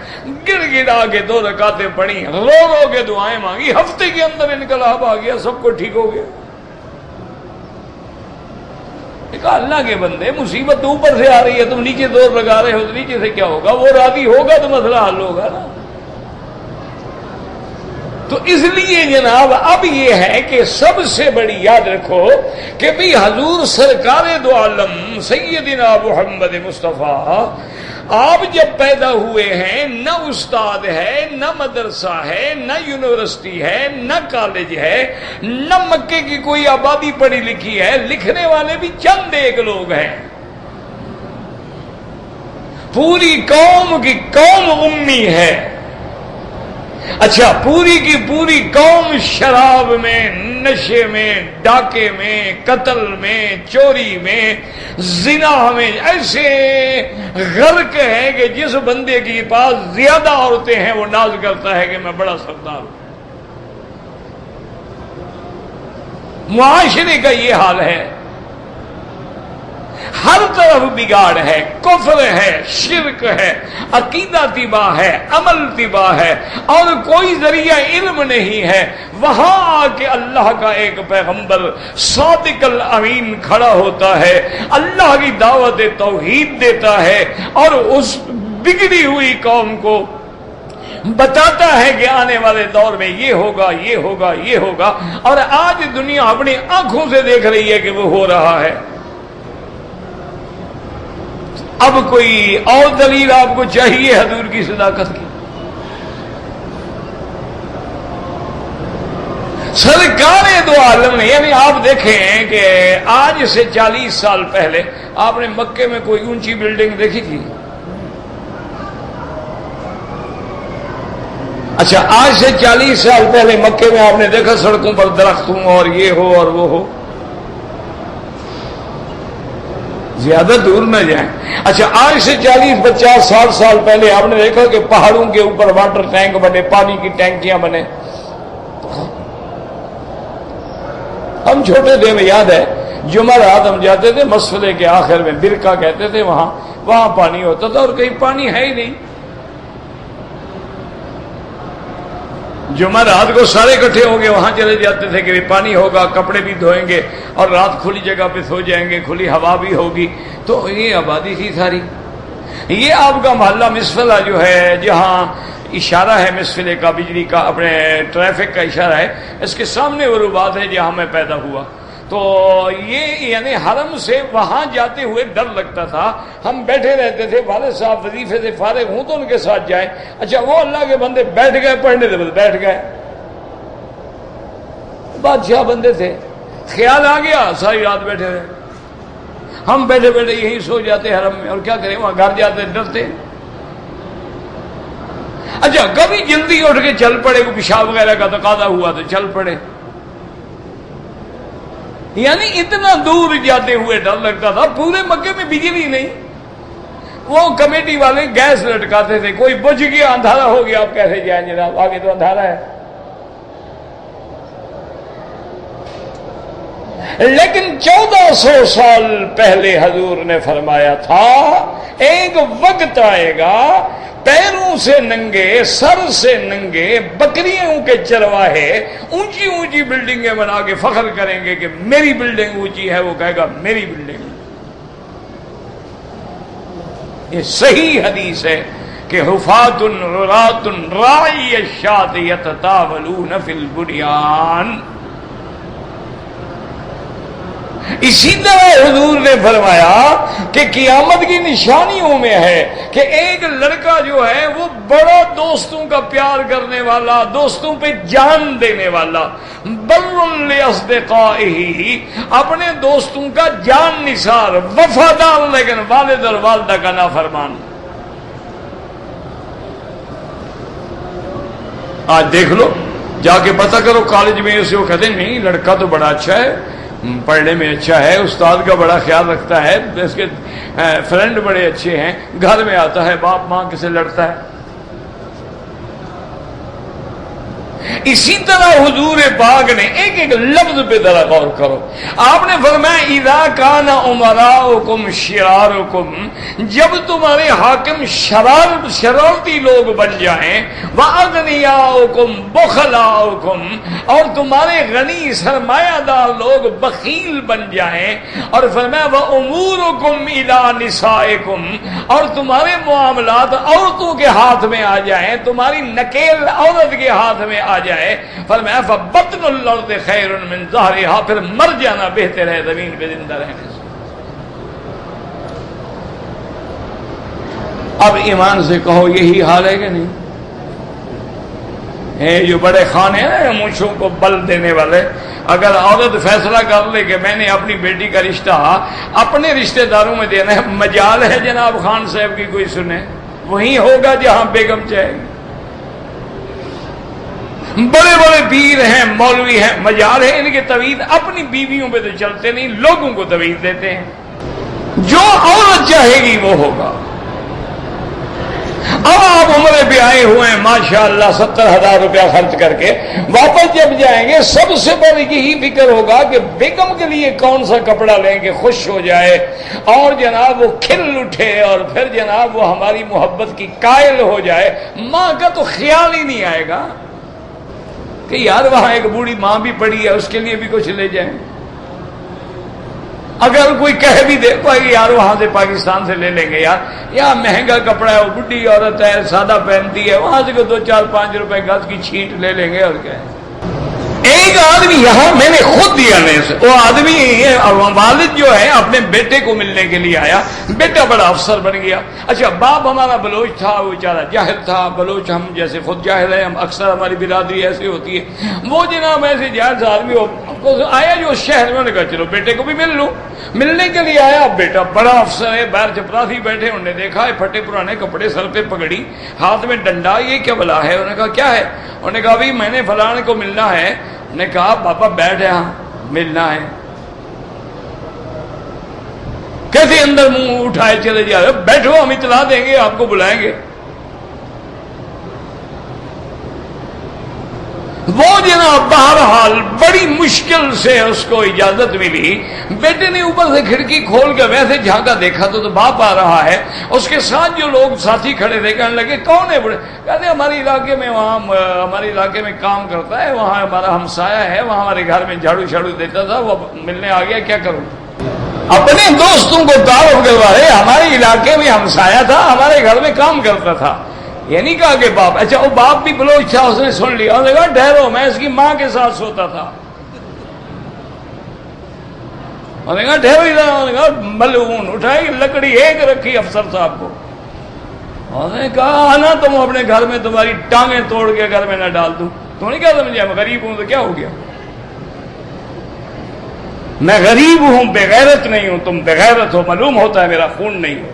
گر گڑا کے 2 رکعتیں پڑھی، رو رو کے دعائیں مانگی، ہفتے کے اندر انقلاب آ گیا، سب کو ٹھیک ہو گیا۔ کہا اللہ کے بندے مصیبت تو اوپر سے آ رہی ہے، تم نیچے دور لگا رہے ہو، تو نیچے سے کیا ہوگا؟ وہ راضی ہوگا تو مسئلہ حل ہوگا نا۔ تو اس لیے جناب اب یہ ہے کہ سب سے بڑی یاد رکھو کہ بھی حضور سرکار دو عالم سیدنا محمد مصطفیٰ آپ جب پیدا ہوئے ہیں نہ استاد ہے، نہ مدرسہ ہے، نہ یونیورسٹی ہے، نہ کالج ہے، نہ مکے کی کوئی آبادی پڑھی لکھی ہے، لکھنے والے بھی چند ایک لوگ ہیں، پوری قوم کی قوم امی ہے۔ اچھا پوری کی پوری قوم شراب میں، نشے میں، ڈاکے میں، قتل میں، چوری میں، زنا میں ایسے غرق ہے کہ جس بندے کے پاس زیادہ عورتیں ہیں وہ ناز کرتا ہے کہ میں بڑا سردار ہوں۔ معاشرے کا یہ حال ہے، ہر طرف بگاڑ ہے، کفر ہے، شرک ہے، عقیدہ تباہ ہے، عمل تباہ ہے، اور کوئی ذریعہ علم نہیں ہے۔ وہاں آ کے اللہ کا ایک پیغمبر صادق الامین کھڑا ہوتا ہے، اللہ کی دعوت توحید دیتا ہے، اور اس بگڑی ہوئی قوم کو بتاتا ہے کہ آنے والے دور میں یہ ہوگا، یہ ہوگا، یہ ہوگا، اور آج دنیا اپنی آنکھوں سے دیکھ رہی ہے کہ وہ ہو رہا ہے۔ اب کوئی اور دلیل آپ کو چاہیے حضور کی صداقت کی؟ سرکار دو عالم نے، یعنی آپ دیکھیں کہ آج سے 40 سال پہلے آپ نے مکے میں کوئی اونچی بلڈنگ دیکھی تھی؟ اچھا، آج سے 40 سال پہلے مکے میں آپ نے دیکھا سڑکوں پر درخت ہوں اور یہ ہو اور وہ ہو؟ زیادہ دور نہ جائیں۔ اچھا، آج سے 40-50 سال پہلے آپ نے دیکھا کہ پہاڑوں کے اوپر واٹر ٹینک بنے، پانی کی ٹینکیاں بنے؟ ہم چھوٹے تھے، ہمیں یاد ہے جمعہ رات ہم جاتے تھے مسجد کے آخر میں، برکہ کہتے تھے، وہاں پانی ہوتا تھا اور کہیں پانی ہے ہی نہیں۔ جمعہ رات کو سارے اکٹھے ہو گئے وہاں چلے جاتے تھے کہ پانی ہوگا، کپڑے بھی دھوئیں گے اور رات کھلی جگہ پہ سو جائیں گے، کھلی ہوا بھی ہوگی۔ تو یہ آبادی تھی ساری۔ یہ آپ کا محلہ مسفلہ جو ہے، جہاں اشارہ ہے مسفلے کا، بجلی کا، اپنے ٹریفک کا اشارہ ہے، اس کے سامنے وہ بات ہے جہاں میں پیدا ہوا۔ تو یہ یعنی حرم سے وہاں جاتے ہوئے ڈر لگتا تھا۔ ہم بیٹھے رہتے تھے، والد صاحب وظیفے سے فارغ ہوں تو ان کے ساتھ جائیں۔ اچھا، وہ اللہ کے بندے بیٹھ گئے پڑھنے سے، بیٹھ گئے، بادشاہ بندے تھے، خیال آ گیا ساری رات بیٹھے رہے۔ ہم بیٹھے بیٹھے یہیں سو جاتے حرم میں، اور کیا کریں، وہاں گھر جاتے ڈرتے۔ اچھا، کبھی جلدی اٹھ کے چل پڑے، وہ پیشاب وغیرہ کا تقاضا ہوا تو چل پڑے۔ یعنی اتنا دور جاتے ہوئے ڈر لگتا تھا۔ پورے مکے میں بجلی نہیں، وہ کمیٹی والے گیس لٹکاتے تھے، کوئی بجھ گیا، اندھارا ہو گیا، آپ کیسے جائیں جناب، آگے تو اندھارا ہے۔ لیکن 1400 سال پہلے حضور نے فرمایا تھا ایک وقت آئے گا پیروں سے ننگے، سر سے ننگے، بکریوں کے چرواہے اونچی اونچی بلڈنگیں بنا کے فخر کریں گے کہ میری بلڈنگ اونچی ہے، وہ کہے گا میری بلڈنگ۔ یہ صحیح حدیث ہے کہ حفاۃ عراۃ راعی الشاۃ یتطاولون فی البنیان۔ اسی طرح حضور نے فرمایا کہ قیامت کی نشانیوں میں ہے کہ ایک لڑکا جو ہے وہ بڑا دوستوں کا پیار کرنے والا، دوستوں پہ جان دینے والا، بر لاصدقائہ، اپنے دوستوں کا جان نثار، وفادار، لیکن والد اور والدہ کا نافرمان۔ آج دیکھ لو، جا کے پتہ کرو کالج میں اسے، وہ کہتے ہیں نہیں لڑکا تو بڑا اچھا ہے، پڑھنے میں اچھا ہے، استاد کا بڑا خیال رکھتا ہے، اس کے فرینڈ بڑے اچھے ہیں، گھر میں آتا ہے باپ ماں سے لڑتا ہے۔ اسی طرح حضور پاک نے ایک ایک لفظ پہ ذرا غور کرو۔ آپ نے فرمایا اذا کان امراؤکم شرارکم، جب تمہارے حاکم شرارتی لوگ بن جائیں، واغنیاؤکم بخلاؤکم، اور تمہارے غنی سرمایہ دار لوگ بخیل بن جائیں، اور فرمایا وامورکم الی نسائکم، اور تمہارے معاملات عورتوں کے ہاتھ میں آ جائیں، تمہاری نکیل عورت کے ہاتھ میں آ جائے، فرمایا فبطن الارض خیر من ظہرہا، پھر مر جانا بہتر ہے زمین پہ زندہ رہنے سے۔ اب ایمان سے کہو یہی حال ہے کہ نہیں؟ یہ جو بڑے خان ہیں نا مونچھوں کو بل دینے والے، اگر عورت فیصلہ کر لے کہ میں نے اپنی بیٹی کا رشتہ اپنے رشتہ داروں میں دینا ہے، مجال ہے جناب خان صاحب کی کوئی سنے؟ وہیں ہوگا جہاں بیگم چاہے گی۔ بڑے بڑے پیر ہیں، مولوی ہیں، مجال ہے ان کے توید اپنی بیویوں پہ تو چلتے نہیں، لوگوں کو توید دیتے ہیں۔ جو عورت چاہے گی وہ ہوگا۔ اب آپ عمرے پہ آئے ہوئے ہیں ماشاءاللہ 70,000 روپیہ خرچ کر کے، واپس جب جائیں گے سب سے بڑھ یہی فکر ہوگا کہ بیگم کے لیے کون سا کپڑا لیں کہ خوش ہو جائے اور جناب وہ کھل اٹھے، اور پھر جناب وہ ہماری محبت کی قائل ہو جائے۔ ماں کا تو خیال ہی نہیں آئے گا کہ یار وہاں ایک بوڑھی ماں بھی پڑی ہے، اس کے لیے بھی کچھ لے جائیں۔ اگر کوئی کہہ بھی دے کوئی یار وہاں سے پاکستان سے لے لیں گے، یار مہنگا کپڑا ہے، وہ بڈھی عورت ہے، سادہ پہنتی ہے، وہاں سے 2-4-5 روپے گز کی چھینٹ لے لیں گے، اور کیا ہے۔ ایک آدمی یہاں میں نے خود دیا نے سے، وہ آدمی والد جو ہے اپنے بیٹے کو ملنے کے لیے آیا، بیٹا بڑا افسر بن گیا۔ اچھا باپ ہمارا بلوچ تھا، وہ بیچارہ جاہل تھا، بلوچ ہم جیسے خود جاہل ہے، ہم اکثر ہماری برادری ایسی ہوتی ہے۔ وہ جناب ایسے جاہل سا آدمی آیا جو شہر میں نے کہا چلو بیٹے کو بھی مل لوں، ملنے کے لیے آیا۔ بیٹا بڑا افسر ہے، باہر چپراسی بیٹھے، انہوں نے دیکھا ہے پھٹے پرانے کپڑے، سر پہ پگڑی، ہاتھ میں ڈنڈا، یہ کیا بلا ہے؟ انہوں نے کہا کیا ہے؟ انہوں نے کہا بھی میں نے فلاں کو ملنا ہے۔ نے کہا پاپا بیٹھ یہاں، ملنا ہے کیسے؟ اندر منہ اٹھائے چلے جا رہے، بیٹھو ہم اطلاع دیں گے، آپ کو بلائیں گے۔ وہ جناب بہرحال بڑی مشکل سے اس کو اجازت ملی۔ بیٹے نے اوپر سے کھڑکی کھول کے ویسے جھانکا، دیکھا تو باپ آ رہا ہے، اس کے ساتھ جو لوگ ساتھی کھڑے تھے کہنے لگے کون ہے بڑے؟ کہتے ہمارے علاقے میں، وہاں ہمارے علاقے میں کام کرتا ہے، وہاں ہمارا ہمسایہ ہے، وہاں ہمارے گھر میں جھاڑو شاڑو دیتا تھا، وہ ملنے آ گیا، کیا کروں؟ اپنے دوستوں کو تعارف کروا رہے، ہمارے علاقے میں ہمسایہ تھا، ہمارے گھر میں کام کرتا تھا۔ یہ نہیں کہا کہ باپ، اچھا وہ باپ بھی بلوچ تھا، اس نے سن لیا، اس نے کہا ٹھہرو میں اس کی ماں کے ساتھ سوتا تھا۔ انہوں نے کہا ٹھہرو ادھر، انہوں نے کہا ملعون، اٹھائی لکڑی ایک رکھی افسر صاحب کو۔ انہوں نے کہا آنا تم اپنے گھر میں، تمہاری ٹانگیں توڑ کے گھر میں نہ ڈال دوں۔ تو نہیں کہا سمجھے میں غریب ہوں تو کیا ہو گیا؟ میں غریب ہوں، بغیرت نہیں ہوں، تم بغیرت ہو، معلوم ہوتا ہے میرا خون نہیں ہو۔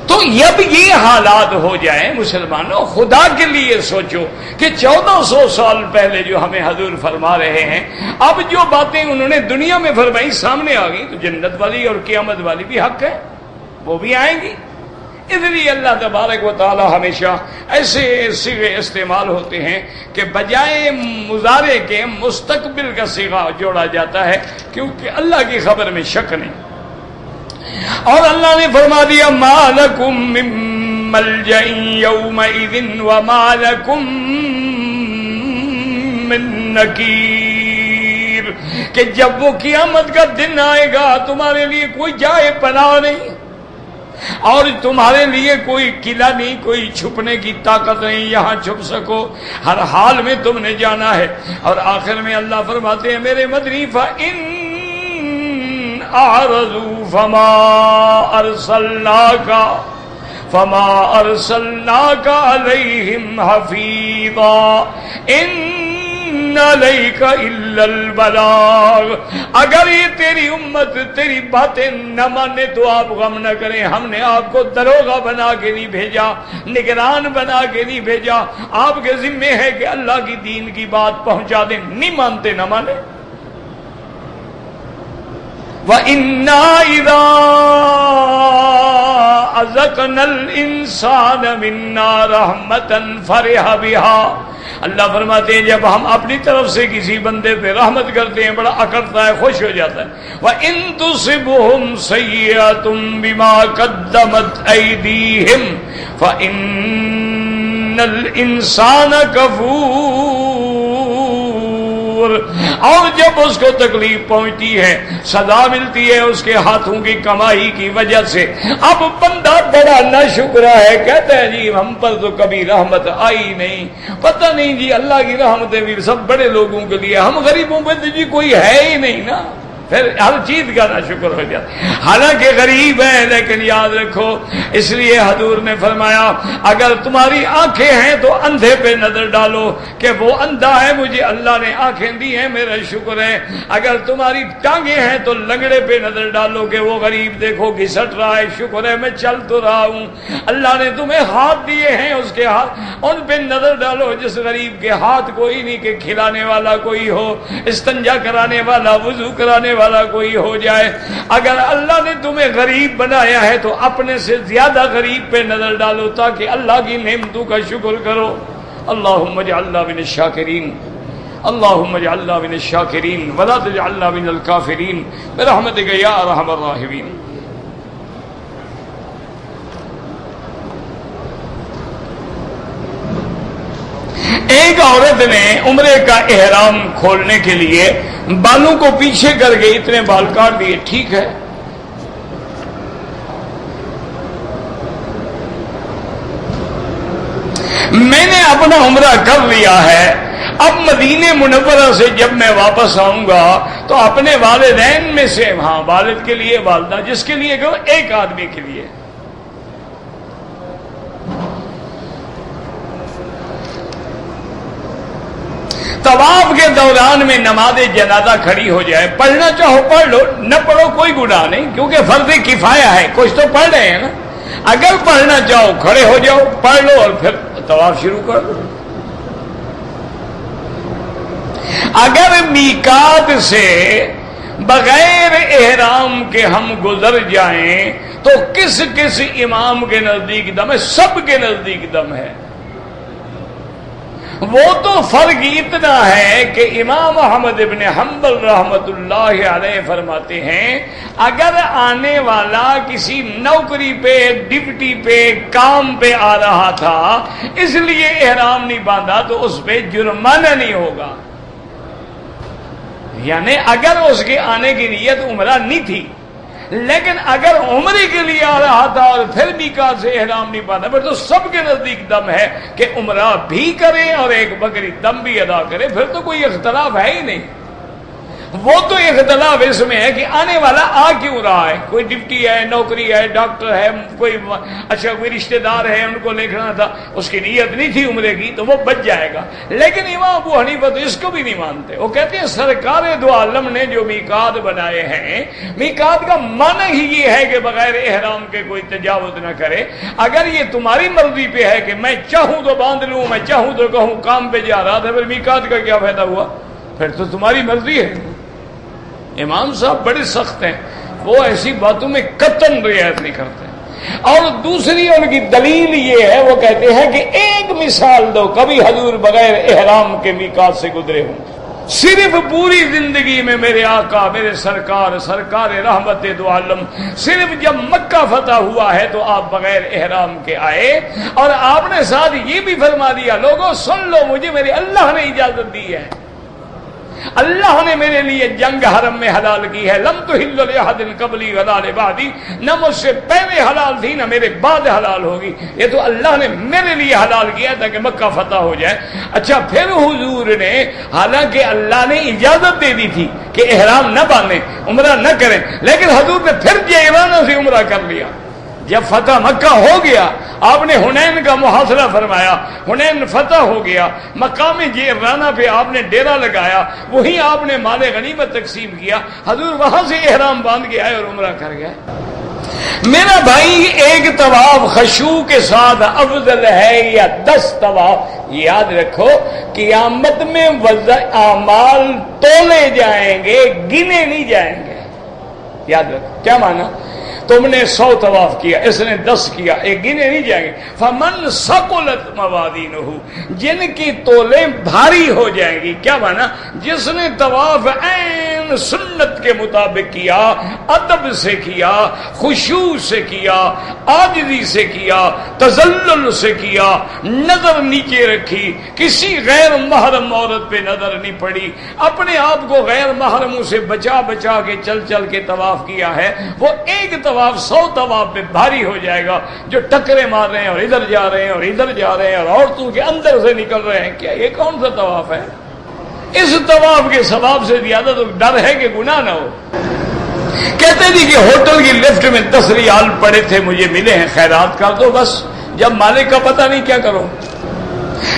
تو جب یہ حالات ہو جائیں مسلمانوں، خدا کے لیے سوچو کہ 1400 سال پہلے جو ہمیں حضور فرما رہے ہیں، اب جو باتیں انہوں نے دنیا میں فرمائی سامنے آ گئی، تو جنت والی اور قیامت والی بھی حق ہے، وہ بھی آئیں گی۔ اس لیے اللہ تبارک و تعالی ہمیشہ ایسے صیغے استعمال ہوتے ہیں کہ بجائے مضارع کے مستقبل کا صیغہ جوڑا جاتا ہے، کیونکہ اللہ کی خبر میں شک نہیں۔ اور اللہ نے فرما دیا ما لکم من ملجأ یومئذ وما لکم من نکیر، کہ جب وہ قیامت کا دن آئے گا تمہارے لیے کوئی جائے پناہ نہیں، اور تمہارے لیے کوئی قلعہ نہیں، کوئی چھپنے کی طاقت نہیں، یہاں چھپ سکو، ہر حال میں تم نے جانا ہے۔ اور آخر میں اللہ فرماتے ہیں میرے مدنی فَإِنْ أَعْرَضُوا فَمَا أَرْسَلْنَاكَ عَلَيْهِمْ حَفِيظًا إِنَّ عَلَيْكَ إِلَّا الْبَلَاغَ۔ اگر یہ تیری امت تیری باتیں نہ مانے تو آپ غم نہ کریں، ہم نے آپ کو دروغہ بنا کے نہیں بھیجا، نگران بنا کے نہیں بھیجا، آپ کے ذمے ہے کہ اللہ کی دین کی بات پہنچا دیں، نہیں مانتے نہ مانے۔ وَإِنَّا إِذَا أَذَقْنَا الْإِنسَانَ مِنَّا رَحْمَةً فَرِحَ بِهَا، اللہ فرماتے ہیں جب ہم اپنی طرف سے کسی بندے پہ رحمت کرتے ہیں بڑا اکڑتا ہے، خوش ہو جاتا ہے۔ وَإِن تُصِبْهُمْ سَيِّئَةٌ بِمَا قَدَّمَتْ أَيْدِيهِمْ فَإِنَّ الْإِنسَانَ كَفُورٌ، اور جب اس کو تکلیف پہنچتی ہے، سزا ملتی ہے اس کے ہاتھوں کی کمائی کی وجہ سے، اب بندہ بڑا ناشکرا ہے، کہتا ہے جی ہم پر تو کبھی رحمت آئی نہیں، پتہ نہیں جی اللہ کی رحمتیں بھی سب بڑے لوگوں کے لیے، ہم غریبوں پہ تو جی کوئی ہے ہی نہیں نا، پھر ہر چیز کا ناشکر ہو جاتا ہے، حالانکہ غریب ہے لیکن یاد رکھو۔ اس لیے حضور نے فرمایا اگر تمہاری آنکھیں ہیں تو اندھے پہ نظر ڈالو کہ وہ اندھا ہے، مجھے اللہ نے آنکھیں دی ہیں، میرا شکر ہے۔ اگر تمہاری ٹانگیں ہیں تو لنگڑے پہ نظر ڈالو کہ وہ غریب دیکھو گھسٹ رہا ہے، شکر ہے میں چل تو رہا ہوں۔ اللہ نے تمہیں ہاتھ دیے ہیں، اس کے ہاتھ ان پہ نظر ڈالو جس غریب کے ہاتھ کوئی نہیں کہ کھلانے والا کوئی ہو، استنجا کرانے والا، وضو کرانے والا کوئی ہو جائے۔ اگر اللہ نے تمہیں غریب بنایا ہے تو اپنے سے زیادہ غریب پہ نظر ڈالو تاکہ اللہ کی نعمتوں کا شکر کرو۔ اللہم اجعلنا من الشاکرین، اللہم اجعلنا من الشاکرین ولا تجعلنا من الکافرین برحمتک یا ارحم الراحمین۔ ایک عورت نے عمرے کا احرام کھولنے کے لیے بالوں کو پیچھے کر کے اتنے بال کاٹ دیے، ٹھیک ہے، میں نے اپنا عمرہ کر لیا ہے، اب مدینہ منورہ سے جب میں واپس آؤں گا تو اپنے والدین میں سے، ہاں والد کے لیے، والدہ، جس کے لیے کہ ایک آدمی کے لیے، طواف کے دوران میں نماز جنازہ کھڑی ہو جائے، پڑھنا چاہو پڑھ لو، نہ پڑھو کوئی گناہ نہیں، کیونکہ فرض کفایہ ہے، کچھ تو پڑھ رہے ہیں نا۔ اگر پڑھنا چاہو کھڑے ہو جاؤ، پڑھ لو اور پھر طواف شروع کر دو۔ اگر میقات سے بغیر احرام کے ہم گزر جائیں تو کس کس امام کے نزدیک دم ہے؟ سب کے نزدیک دم ہے۔ وہ تو فرق اتنا ہے کہ امام احمد ابن حنبل رحمت اللہ علیہ فرماتے ہیں اگر آنے والا کسی نوکری پہ، ڈیوٹی پہ، کام پہ آ رہا تھا اس لیے احرام نہیں باندھا تو اس پہ جرمانہ نہیں ہوگا، یعنی اگر اس کے آنے کی نیت عمرہ نہیں تھی، لیکن اگر عمرے کے لیے آ رہا تھا اور پھر میقات سے احرام نہیں باندھا، پھر تو سب کے نزدیک دم ہے کہ عمرہ بھی کرے اور ایک بکری دم بھی ادا کرے، پھر تو کوئی اختلاف ہے ہی نہیں۔ وہ تو اختلاف اس میں ہے کہ آنے والا آ کیوں رہا ہے، کوئی ڈپٹی ہے، نوکری ہے، ڈاکٹر ہے، کوئی اچھا کوئی رشتہ دار ہے، ان کو لکھنا تھا، اس کی نیت نہیں تھی عمرے کی تو وہ بچ جائے گا۔ لیکن امام ابو حنیفہ تو اس کو بھی نہیں مانتے، وہ کہتے ہیں سرکار دو عالم نے جو میقات بنائے ہیں، میقات کا معنی ہی یہ ہے کہ بغیر احرام کے کوئی تجاوز نہ کرے۔ اگر یہ تمہاری مرضی پہ ہے کہ میں چاہوں تو باندھ لوں، میں چاہوں تو کہوں کام پہ جا رہا تھا، پھر میقات کا کیا فائدہ ہوا؟ پھر تو تمہاری مرضی ہے۔ امام صاحب بڑے سخت ہیں، وہ ایسی باتوں میں قطعاً رعایت نہیں کرتے۔ اور دوسری ان کی دلیل یہ ہے، وہ کہتے ہیں کہ ایک مثال دو کبھی حضور بغیر احرام کے میقات سے گزرے ہوں، صرف پوری زندگی میں میرے آقا، میرے سرکار، سرکار رحمت دو عالم صرف جب مکہ فتح ہوا ہے تو آپ بغیر احرام کے آئے، اور آپ نے ساتھ یہ بھی فرما دیا لوگوں سن لو، مجھے میرے اللہ نے اجازت دی ہے، اللہ نے میرے لیے جنگ حرم میں حلال کی ہے، لم تحل لأحد قبلی ولا لبعدی، نہ مجھ سے پہلے حلال تھی نہ میرے بعد حلال ہوگی، یہ تو اللہ نے میرے لیے حلال کیا تاکہ مکہ فتح ہو جائے۔ اچھا پھر حضور نے، حالانکہ اللہ نے اجازت دے دی تھی کہ احرام نہ باندھیں، عمرہ نہ کریں، لیکن حضور نے پھر جیرانہ سے عمرہ کر لیا۔ جب فتح مکہ ہو گیا آپ نے حنین کا محاصرہ فرمایا، حنین فتح ہو گیا، مقام جیرانہ پہ آپ نے ڈیرا لگایا، وہیں آپ نے مال غنیمت تقسیم کیا، حضور وہاں سے احرام باندھ کے آئے اور عمرہ کر گئے۔ میرا بھائی ایک طواف خشوع کے ساتھ افضل ہے یا 10 طواف؟ یاد رکھو قیامت میں اعمال تولے جائیں گے، گنے نہیں جائیں گے۔ یاد رکھو کیا مانا؟ تم نے 100 طواف کیا، اس نے 10 کیا، ایک گنے نہیں جائیں گے۔ فمن ثقلت موازینہ، جن کی تولیں بھاری ہو جائیں گی، کیا مانا؟ جس نے طواف عین سنت کے مطابق کیا، ادب سے کیا، خشوع سے کیا، عاجزی سے کیا، تذلل سے کیا، نظر نیچے رکھی، کسی غیر محرم عورت پہ نظر نہیں پڑی، اپنے آپ کو غیر محرموں سے بچا بچا کے چل چل کے طواف کیا ہے، وہ ایک طواف 100 طواف پہ بھاری ہو جائے گا۔ جو ٹکرے مار رہے ہیں اور ادھر جا رہے ہیں اور ادھر جا رہے ہیں اور عورتوں کے اندر سے نکل رہے ہیں، کیا یہ کون سا طواف ہے؟ اس طواف کے ثواب سے زیادہ تو ڈر ہے کہ گناہ نہ ہو۔ کہتے جی کہ ہوٹل کی لفٹ میں 10 ریال پڑے تھے، مجھے ملے ہیں، خیرات کر دو، بس جب مالک کا پتہ نہیں کیا کرو۔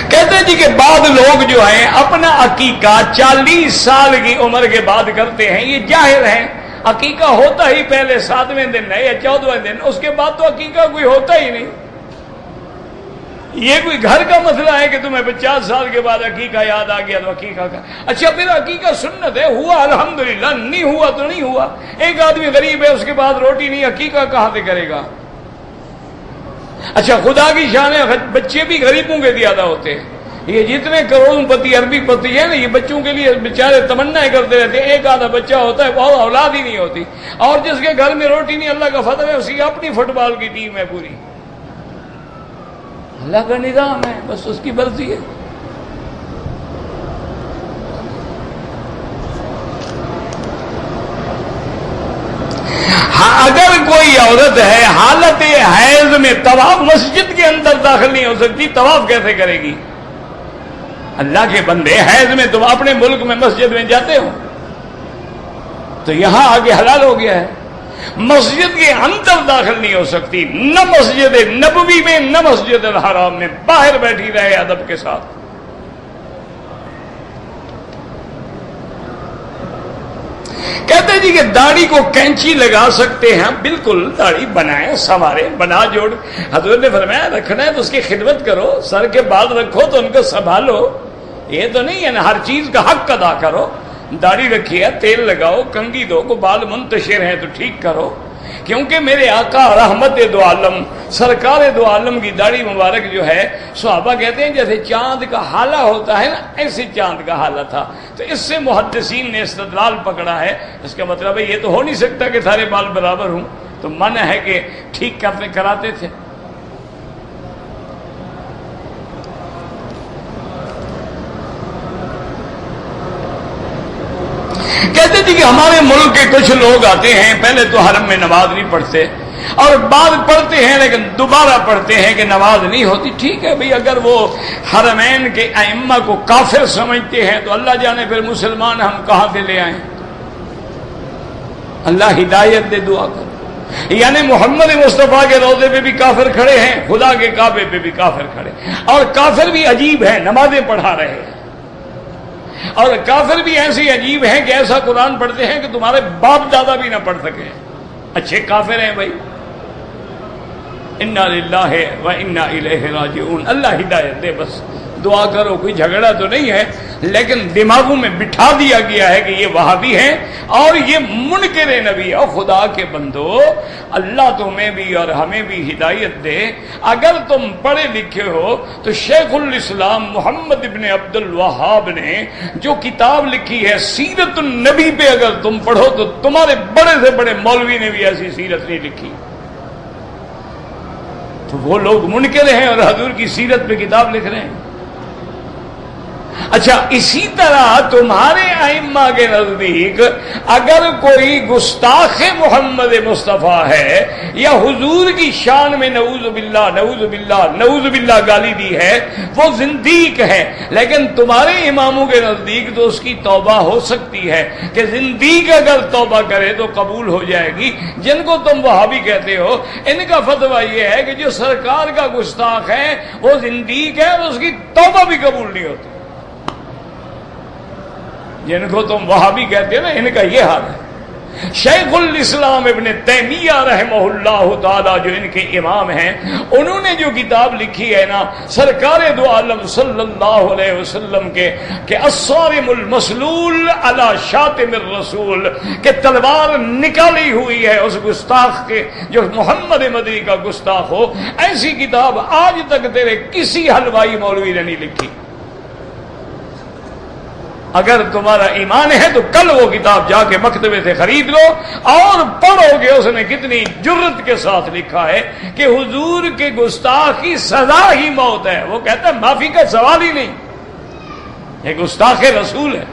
کہتے جی کہ بعض لوگ جو ہیں اپنا عقیقہ 40 سال کی عمر کے بعد کرتے ہیں، یہ جاہل ہیں، عقیقہ ہوتا ہی پہلے 7ویں دن ہے یا 14ویں دن، اس کے بعد تو عقیقہ کوئی ہوتا ہی نہیں۔ یہ کوئی گھر کا مسئلہ ہے کہ تمہیں 50 سال کے بعد عقیقہ یاد آ گیا تو عقیقہ کا؟ اچھا پھر عقیقہ سنت ہے، ہوا الحمدللہ، نہیں ہوا تو نہیں ہوا۔ ایک آدمی غریب ہے، اس کے بعد روٹی نہیں، عقیقہ کہاں سے کرے گا؟ اچھا خدا کی شان ہے، بچے بھی غریبوں کے زیادہ ہوتے ہیں، یہ جتنے کروڑوں پتی عربی پتی ہیں نا، یہ بچوں کے لیے بیچارے تمنا کرتے رہتے ہیں، ایک آدھا بچہ ہوتا ہے، بہت اولاد ہی نہیں ہوتی، اور جس کے گھر میں روٹی نہیں، اللہ کا فضل ہے، اس کی اپنی فٹ بال کی ٹیم ہے پوری، اللہ کا نظام ہے، بس اس کی مرضی ہے۔ ہاں اگر کوئی عورت ہے حالت حیض میں طواف مسجد کے اندر داخل نہیں ہو سکتی، طواف کیسے کرے گی؟ اللہ کے بندے حیض میں تم اپنے ملک میں مسجد میں جاتے ہو تو یہاں آگے حلال ہو گیا ہے، مسجد کے اندر داخل نہیں ہو سکتی، نہ مسجد نبوی میں نہ مسجد الحرام میں، باہر بیٹھی رہے ادب کے ساتھ۔ کہتے جی کہ داڑھی کو کینچی لگا سکتے ہیں، بالکل داڑھی بنائیں، سنواریں، بنا جوڑ، حضرت نے فرمایا رکھنا ہے تو اس کی خدمت کرو، سر کے بال رکھو تو ان کو سنبھالو، یہ تو نہیں ہے نا ہر چیز کا حق ادا کرو۔ داڑھی رکھی ہے، تیل لگاؤ، کنگھی دو، کو بال منتشر ہیں تو ٹھیک کرو، کیونکہ میرے آقا رحمت دو عالم سرکار دو عالم کی داڑھی مبارک جو ہے، صحابہ کہتے ہیں جیسے چاند کا حالہ ہوتا ہے نا، ایسے چاند کا حالہ تھا۔ تو اس سے محدثین نے استدلال پکڑا ہے، اس کا مطلب ہے یہ تو ہو نہیں سکتا کہ سارے بال برابر ہوں، تو منع ہے کہ ٹھیک کرتے کراتے تھے۔ کہتے تھے کہ ہمارے ملک کے کچھ لوگ آتے ہیں، پہلے تو حرم میں نماز نہیں پڑھتے اور بعد پڑھتے ہیں لیکن دوبارہ پڑھتے ہیں کہ نماز نہیں ہوتی۔ ٹھیک ہے بھئی، اگر وہ حرمین کے ائمہ کو کافر سمجھتے ہیں تو اللہ جانے پھر مسلمان ہم کہاں سے لے آئیں۔ اللہ ہدایت دے، دعا کرو۔ یعنی محمد مصطفیٰ کے روضے پہ بھی کافر کھڑے ہیں، خدا کے کعبے پہ بھی کافر کھڑے، اور کافر بھی عجیب ہے، نمازیں پڑھا رہے ہیں، اور کافر بھی ایسے عجیب ہیں کہ ایسا قرآن پڑھتے ہیں کہ تمہارے باپ دادا بھی نہ پڑھ سکے۔ اچھے کافر ہیں بھائی۔ انا للہ و انا الیہ راجعون۔ اللہ ہدایت دے، بس دعا کرو۔ کوئی جھگڑا تو نہیں ہے، لیکن دماغوں میں بٹھا دیا گیا ہے کہ یہ وہابی ہیں اور یہ منکر نبی۔ اور خدا کے بندو، اللہ تمہیں بھی اور ہمیں بھی ہدایت دے۔ اگر تم پڑھے لکھے ہو تو شیخ الاسلام محمد ابن عبد الوہاب نے جو کتاب لکھی ہے سیرت النبی پہ، اگر تم پڑھو تو تمہارے بڑے سے بڑے مولوی نے بھی ایسی سیرت نہیں لکھی۔ تو وہ لوگ منکر ہیں اور حضور کی سیرت پہ کتاب لکھ رہے ہیں۔ اچھا، اسی طرح تمہارے ائمہ کے نزدیک اگر کوئی گستاخ محمد مصطفیٰ ہے یا حضور کی شان میں نعوذ باللہ نعوذ باللہ نعوذ باللہ گالی دی ہے، وہ زندیق ہے۔ لیکن تمہارے اماموں کے نزدیک تو اس کی توبہ ہو سکتی ہے کہ زندیق اگر توبہ کرے تو قبول ہو جائے گی۔ جن کو تم وہابی کہتے ہو، ان کا فتویٰ یہ ہے کہ جو سرکار کا گستاخ ہے وہ زندیق ہے اور اس کی توبہ بھی قبول نہیں ہوتی۔ جن کو تم وہابی کہتے ہیں نا، ان کا یہ حال ہے۔ شیخ الاسلام ابن تیمیہ رحمہ اللہ تعالی جو ان کے امام ہیں، انہوں نے جو کتاب لکھی ہے نا سرکار دو عالم صلی اللہ علیہ وسلم کے کہ الصارم المسلول علی شاتم الرسول، کہ تلوار نکالی ہوئی ہے اس گستاخ کے جو محمد مدنی کا گستاخ ہو، ایسی کتاب آج تک تیرے کسی حلوائی مولوی نے نہیں لکھی۔ اگر تمہارا ایمان ہے تو کل وہ کتاب جا کے مکتبے سے خرید لو اور پڑھو گے اس نے کتنی جرت کے ساتھ لکھا ہے کہ حضور کے گستاخ کی سزا ہی موت ہے۔ وہ کہتا ہے معافی کا سوال ہی نہیں، یہ گستاخ رسول ہے۔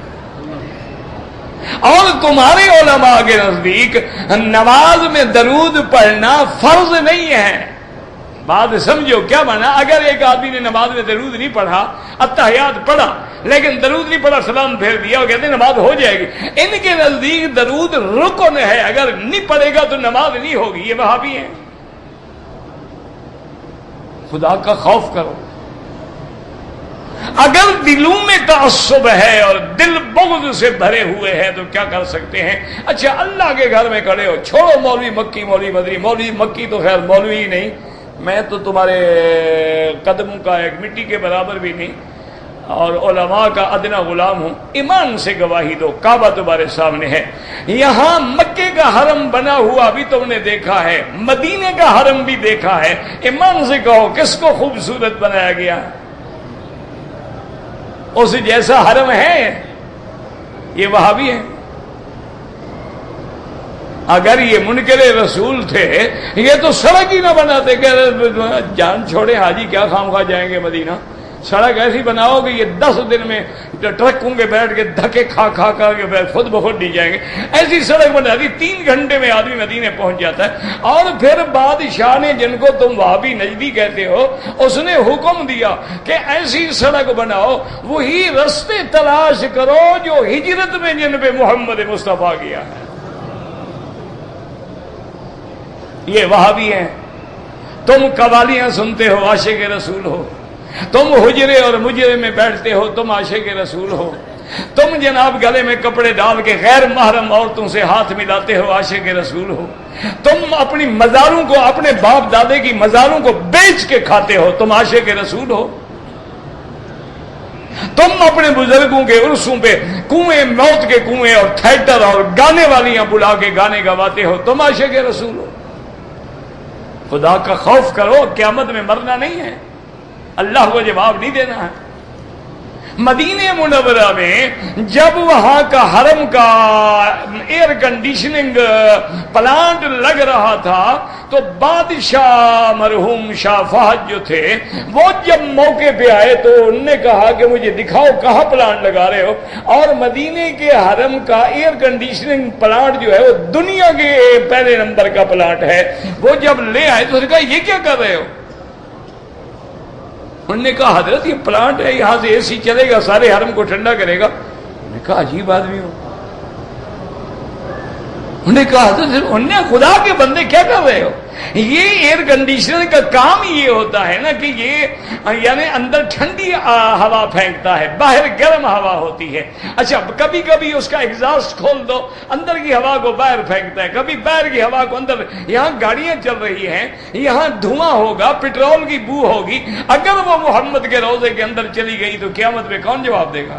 اور تمہارے علماء کے نزدیک نماز میں درود پڑھنا فرض نہیں ہے۔ بات سمجھو کیا مانا؟ اگر ایک آدمی نے نماز میں درود نہیں پڑھا، اتحیات پڑھا لیکن درود نہیں پڑھا، سلام پھیر دیا، وہ کہتے ہیں نماز ہو جائے گی۔ ان کے نزدیک درود رکن ہے، اگر نہیں پڑھے گا تو نماز نہیں ہوگی۔ یہ وہابی ہیں۔ خدا کا خوف کرو۔ اگر دلوں میں تعصب ہے اور دل بغض سے بھرے ہوئے ہیں تو کیا کر سکتے ہیں؟ اچھا، اللہ کے گھر میں کھڑے ہو، چھوڑو مولوی مکی مولوی مدری، مولوی مکی تو خیر مولوی ہی نہیں، میں تو تمہارے قدموں کا ایک مٹی کے برابر بھی نہیں اور علماء کا ادنا غلام ہوں۔ ایمان سے گواہی دو، کعبہ تمہارے سامنے ہے، یہاں مکے کا حرم بنا ہوا بھی تم نے دیکھا ہے، مدینے کا حرم بھی دیکھا ہے۔ ایمان سے کہو کس کو خوبصورت بنایا گیا؟ اس جیسا حرم ہے؟ یہ وہابی ہے۔ اگر یہ منکر رسول تھے یہ تو سڑک ہی نہ بناتے کہ جان چھوڑے حاجی کیا خام خواہ جائیں گے مدینہ، سڑک ایسی بناؤ کہ یہ 10 دن میں ٹرکوں کے بیٹھ کے دھکے کھا کھا کے خود بخود نہیں جائیں گے. ایسی سڑک بنا دی 3 گھنٹے میں آدمی مدینے پہنچ جاتا ہے. اور پھر بادشاہ نے، جن کو تم وہابی نجدی کہتے ہو، اس نے حکم دیا کہ ایسی سڑک بناؤ، وہی رستے تلاش کرو جو ہجرت میں جن پہ محمد مصطفیٰ گیا ہے. یہ وہابی ہیں. تم قوالیاں سنتے ہو، عاشق رسول ہو. تم حجرے اور مجرے میں بیٹھتے ہو، تم عاشق رسول ہو. تم جناب گلے میں کپڑے ڈال کے غیر محرم عورتوں سے ہاتھ ملاتے ہو، عاشق رسول ہو. تم اپنی مزاروں کو، اپنے باپ دادے کی مزاروں کو بیچ کے کھاتے ہو، تم عاشق رسول ہو. تم اپنے بزرگوں کے عرسوں پہ کنویں، موت کے کنویں اور تھیٹر اور گانے والیاں بلا کے گانے گواتے ہو، تم عاشق رسول ہو. خدا کا خوف کرو، قیامت میں مرنا نہیں ہے، اللہ کو جواب نہیں دینا ہے. مدینہ منورہ میں جب وہاں کا حرم کا ایئر کنڈیشننگ پلانٹ لگ رہا تھا تو بادشاہ مرحوم شاہ فہد جو تھے وہ جب موقع پہ آئے تو انہوں نے کہا کہ مجھے دکھاؤ کہاں پلانٹ لگا رہے ہو. اور مدینہ کے حرم کا ایئر کنڈیشننگ پلانٹ جو ہے وہ دنیا کے پہلے نمبر کا پلانٹ ہے. وہ جب لے آئے تو انہوں نے کہا یہ کیا کر رہے ہو؟ انہوں نے کہا حضرت یہ پلانٹ ہے، یہاں سے اے سی چلے گا، سارے حرم کو ٹھنڈا کرے گا. انہوں نے کہا عجیب آدمی ہو. انہوں نے کہا حضرت، انہوں نے خدا کے بندے کیا کر رہے ہو؟ یہ ایئر کنڈیشنر کا کام یہ ہوتا ہے نا کہ یہ یعنی اندر ٹھنڈی ہوا پھینکتا ہے، باہر گرم ہوا ہوتی ہے. اچھا کبھی کبھی اس کا ایگزاسٹ کھول دو، اندر کی ہوا کو باہر پھینکتا ہے، کبھی باہر کی ہوا کو اندر. یہاں گاڑیاں چل رہی ہیں، یہاں دھواں ہوگا، پیٹرول کی بو ہوگی. اگر وہ محمد کے روضے کے اندر چلی گئی تو قیامت میں کون جواب دے گا؟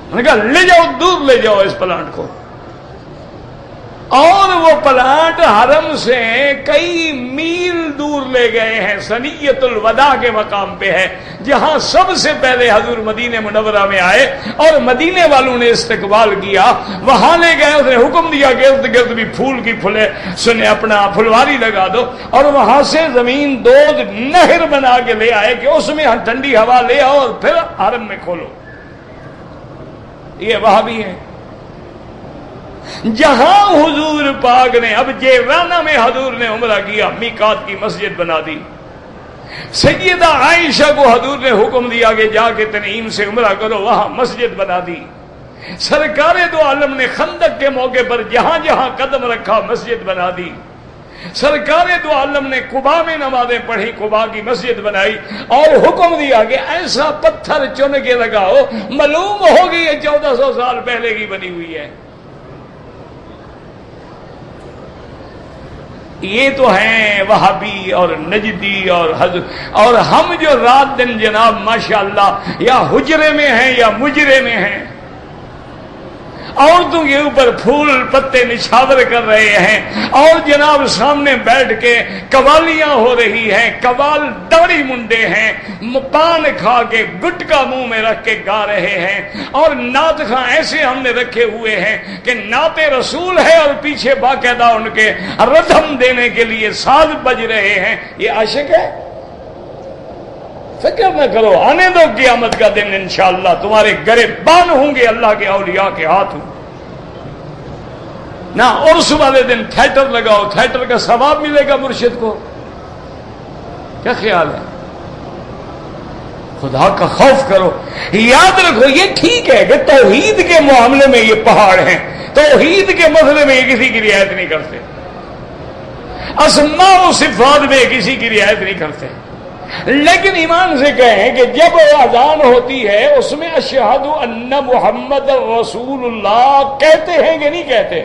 انہوں نے کہا لے جاؤ، دور لے جاؤ اس پلانٹ کو. اور وہ پلانٹ حرم سے کئی میل دور لے گئے ہیں، ثنیۃ الوداع کے مقام پہ ہے، جہاں سب سے پہلے حضور مدینہ منورہ میں آئے اور مدینے والوں نے استقبال کیا. وہاں لے گئے، اس نے حکم دیا کہ ارد گرد بھی پھول کی پھلے سنے اپنا پھلواری لگا دو. اور وہاں سے زمین دود نہر بنا کے لے آئے کہ اس میں ٹھنڈی ہوا لے آؤ اور پھر حرم میں کھولو. یہ وہابی ہیں. جہاں حضور پاک نے، اب جیرانہ میں حضور نے عمرہ کیا، میقات کی مسجد بنا دی. سیدہ عائشہ کو حضور نے حکم دیا کہ جا کے تنعیم سے عمرہ کرو، وہاں مسجد بنا دی. سرکار دو عالم نے خندق کے موقع پر جہاں جہاں قدم رکھا مسجد بنا دی. سرکار دو عالم نے قباء میں نمازیں پڑھی، قباء کی مسجد بنائی اور حکم دیا کہ ایسا پتھر چن کے لگاؤ معلوم ہوگی یہ 1400 سال پہلے کی بنی ہوئی ہے. یہ تو ہیں وہابی اور نجدی اور ہم جو رات دن جناب ماشاءاللہ یا حجرے میں ہیں یا مجرے میں ہیں، عورتوں کے اوپر پھول پتے نچھاور کر رہے ہیں اور جناب سامنے بیٹھ کے قوالیاں ہو رہی ہیں. قوال داڑھی منڈے ہیں، پان کھا کے گٹکا منہ میں رکھ کے گا رہے ہیں. اور نعت خواں ایسے ہم نے رکھے ہوئے ہیں کہ نعت رسول ہے اور پیچھے باقاعدہ ان کے ردھم دینے کے لیے ساز بج رہے ہیں. یہ عاشق ہے؟ فکر نہ کرو، آنے دو قیامت کا دن انشاءاللہ تمہارے گرے بان ہوں گے اللہ کے اولیاء کے ہاتھوں. نہ عرس والے دن تھیٹر لگاؤ، تھیٹر کا ثواب ملے گا مرشد کو. کیا خیال ہے؟ خدا کا خوف کرو. یاد رکھو یہ ٹھیک ہے کہ توحید کے معاملے میں یہ پہاڑ ہیں، توحید کے مسئلے میں یہ کسی کی رعایت نہیں کرتے، اسماء و صفات میں کسی کی رعایت نہیں کرتے. لیکن ایمان سے کہیں کہ جب اذان ہوتی ہے اس میں اشہد ان محمد رسول اللہ کہتے ہیں کہ نہیں کہتے؟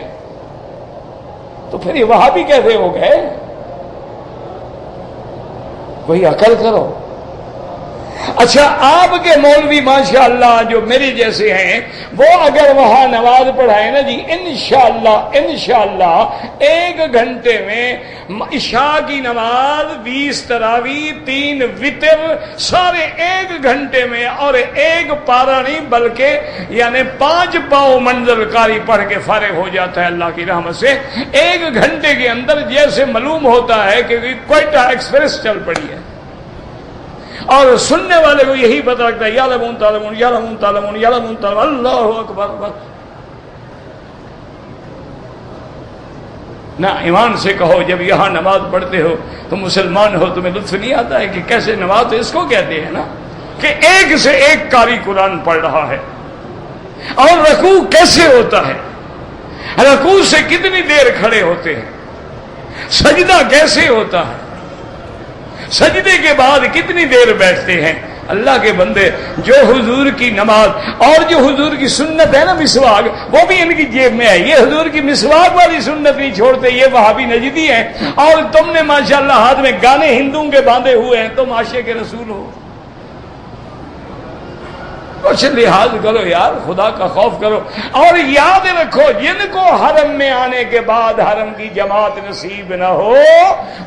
تو پھر یہ وہابی کیسے ہو گئے؟ کوئی عقل کرو. اچھا آپ کے مولوی ماشاءاللہ جو میرے جیسے ہیں وہ اگر وہاں نماز پڑھائے نا جی انشاءاللہ 1 گھنٹے میں عشاء کی نماز 20 تراویح 3 وتر سارے 1 گھنٹے میں، اور 1 پارا نہیں بلکہ یعنی 5 پاؤں منظر کاری پڑھ کے فارغ ہو جاتا ہے اللہ کی رحمت سے. 1 گھنٹے کے اندر جیسے معلوم ہوتا ہے کہ کوئٹہ ایکسپریس چل پڑی ہے. اور سننے والے کو یہی پتہ لگتا ہے یعلمون تعلمون یعلمون تعلمون یعلمون تعلمون، اللہ اکبر بس۔ نہ ایمان سے کہو جب یہاں نماز پڑھتے ہو تو مسلمان ہو، تمہیں لطف نہیں آتا ہے کہ کیسے نماز، تو اس کو کہتے ہیں نا کہ ایک سے ایک قاری قرآن پڑھ رہا ہے، اور رکوع کیسے ہوتا ہے، رکوع سے کتنی دیر کھڑے ہوتے ہیں، سجدہ کیسے ہوتا ہے، سجدے کے بعد کتنی دیر بیٹھتے ہیں۔ اللہ کے بندے، جو حضور کی نماز اور جو حضور کی سنت ہے نا مسواک، وہ بھی ان کی جیب میں ہے، یہ حضور کی مسواک والی سنت نہیں چھوڑتے، یہ وہابی نجدی ہیں، اور تم نے ماشاءاللہ ہاتھ میں گانے ہندوؤں کے باندھے ہوئے ہیں، تم عاشق کے رسول ہو۔ کچھ لحاظ کرو یار، خدا کا خوف کرو، اور یاد رکھو جن کو حرم میں آنے کے بعد حرم کی جماعت نصیب نہ ہو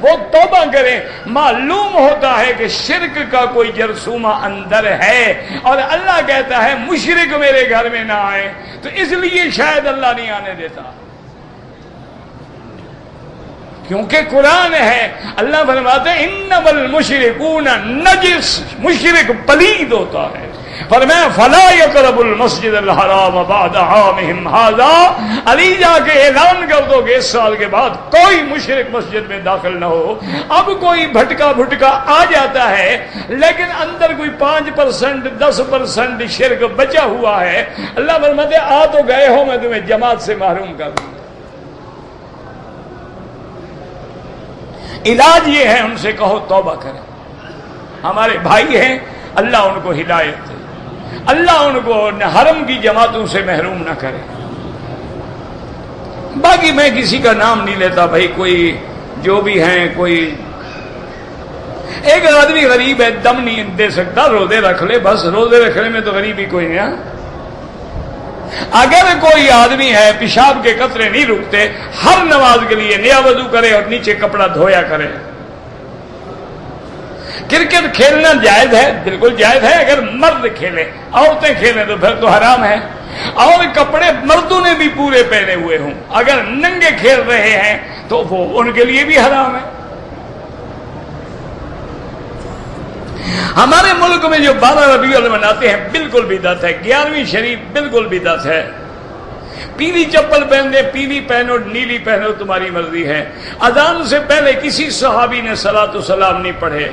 وہ توبہ کریں۔ معلوم ہوتا ہے کہ شرک کا کوئی جرثومہ اندر ہے، اور اللہ کہتا ہے مشرک میرے گھر میں نہ آئے، تو اس لیے شاید اللہ نہیں آنے دیتا، کیونکہ قرآن ہے۔ اللہ فرماتے ہیں انما المشرکون نجس، مشرک پلید ہوتا ہے، فرمایا فلا یقربوا المسجد الحرام بعد عامهم هذا، علی جا کے اعلان کر دو کہ اس سال کے بعد کوئی مشرک مسجد میں داخل نہ ہو۔ اب کوئی بھٹکا آ جاتا ہے لیکن اندر کوئی 5% 10% شرک بچا ہوا ہے، اللہ فرماتے آ تو گئے ہو، میں تمہیں جماعت سے محروم کر دوں۔ علاج یہ ہے، ان سے کہو توبہ کریں، ہمارے بھائی ہیں، اللہ ان کو ہدایت دے، اللہ ان کو حرم کی جماعتوں سے محروم نہ کرے۔ باقی میں کسی کا نام نہیں لیتا بھائی، کوئی جو بھی ہیں، کوئی ایک آدمی غریب ہے، دم نہیں دے سکتا، روزے رکھ لے، بس روزے رکھنے میں تو غریبی کوئی نہیں ہے۔ اگر کوئی آدمی ہے پیشاب کے قطرے نہیں رکتے، ہر نماز کے لیے نیا وضو کرے اور نیچے کپڑا دھویا کرے۔ کرکٹ کھیلنا جائز ہے، بالکل جائز ہے اگر مرد کھیلے، عورتیں کھیلیں تو پھر تو حرام ہے، اور کپڑے مردوں نے بھی پورے پہنے ہوئے ہوں، اگر ننگے کھیل رہے ہیں تو وہ ان کے لیے بھی حرام ہے۔ ہمارے ملک میں جو 12 ربیع الاول مناتے ہیں بالکل بدعت ہے، 11ویں شریف بالکل بدعت ہے۔ پیلی چپل پہن دے، پیلی پہنو، نیلی پہنو، تمہاری مرضی ہے۔ اذان سے پہلے کسی صحابی نے صلاۃ و سلام نہیں پڑھے۔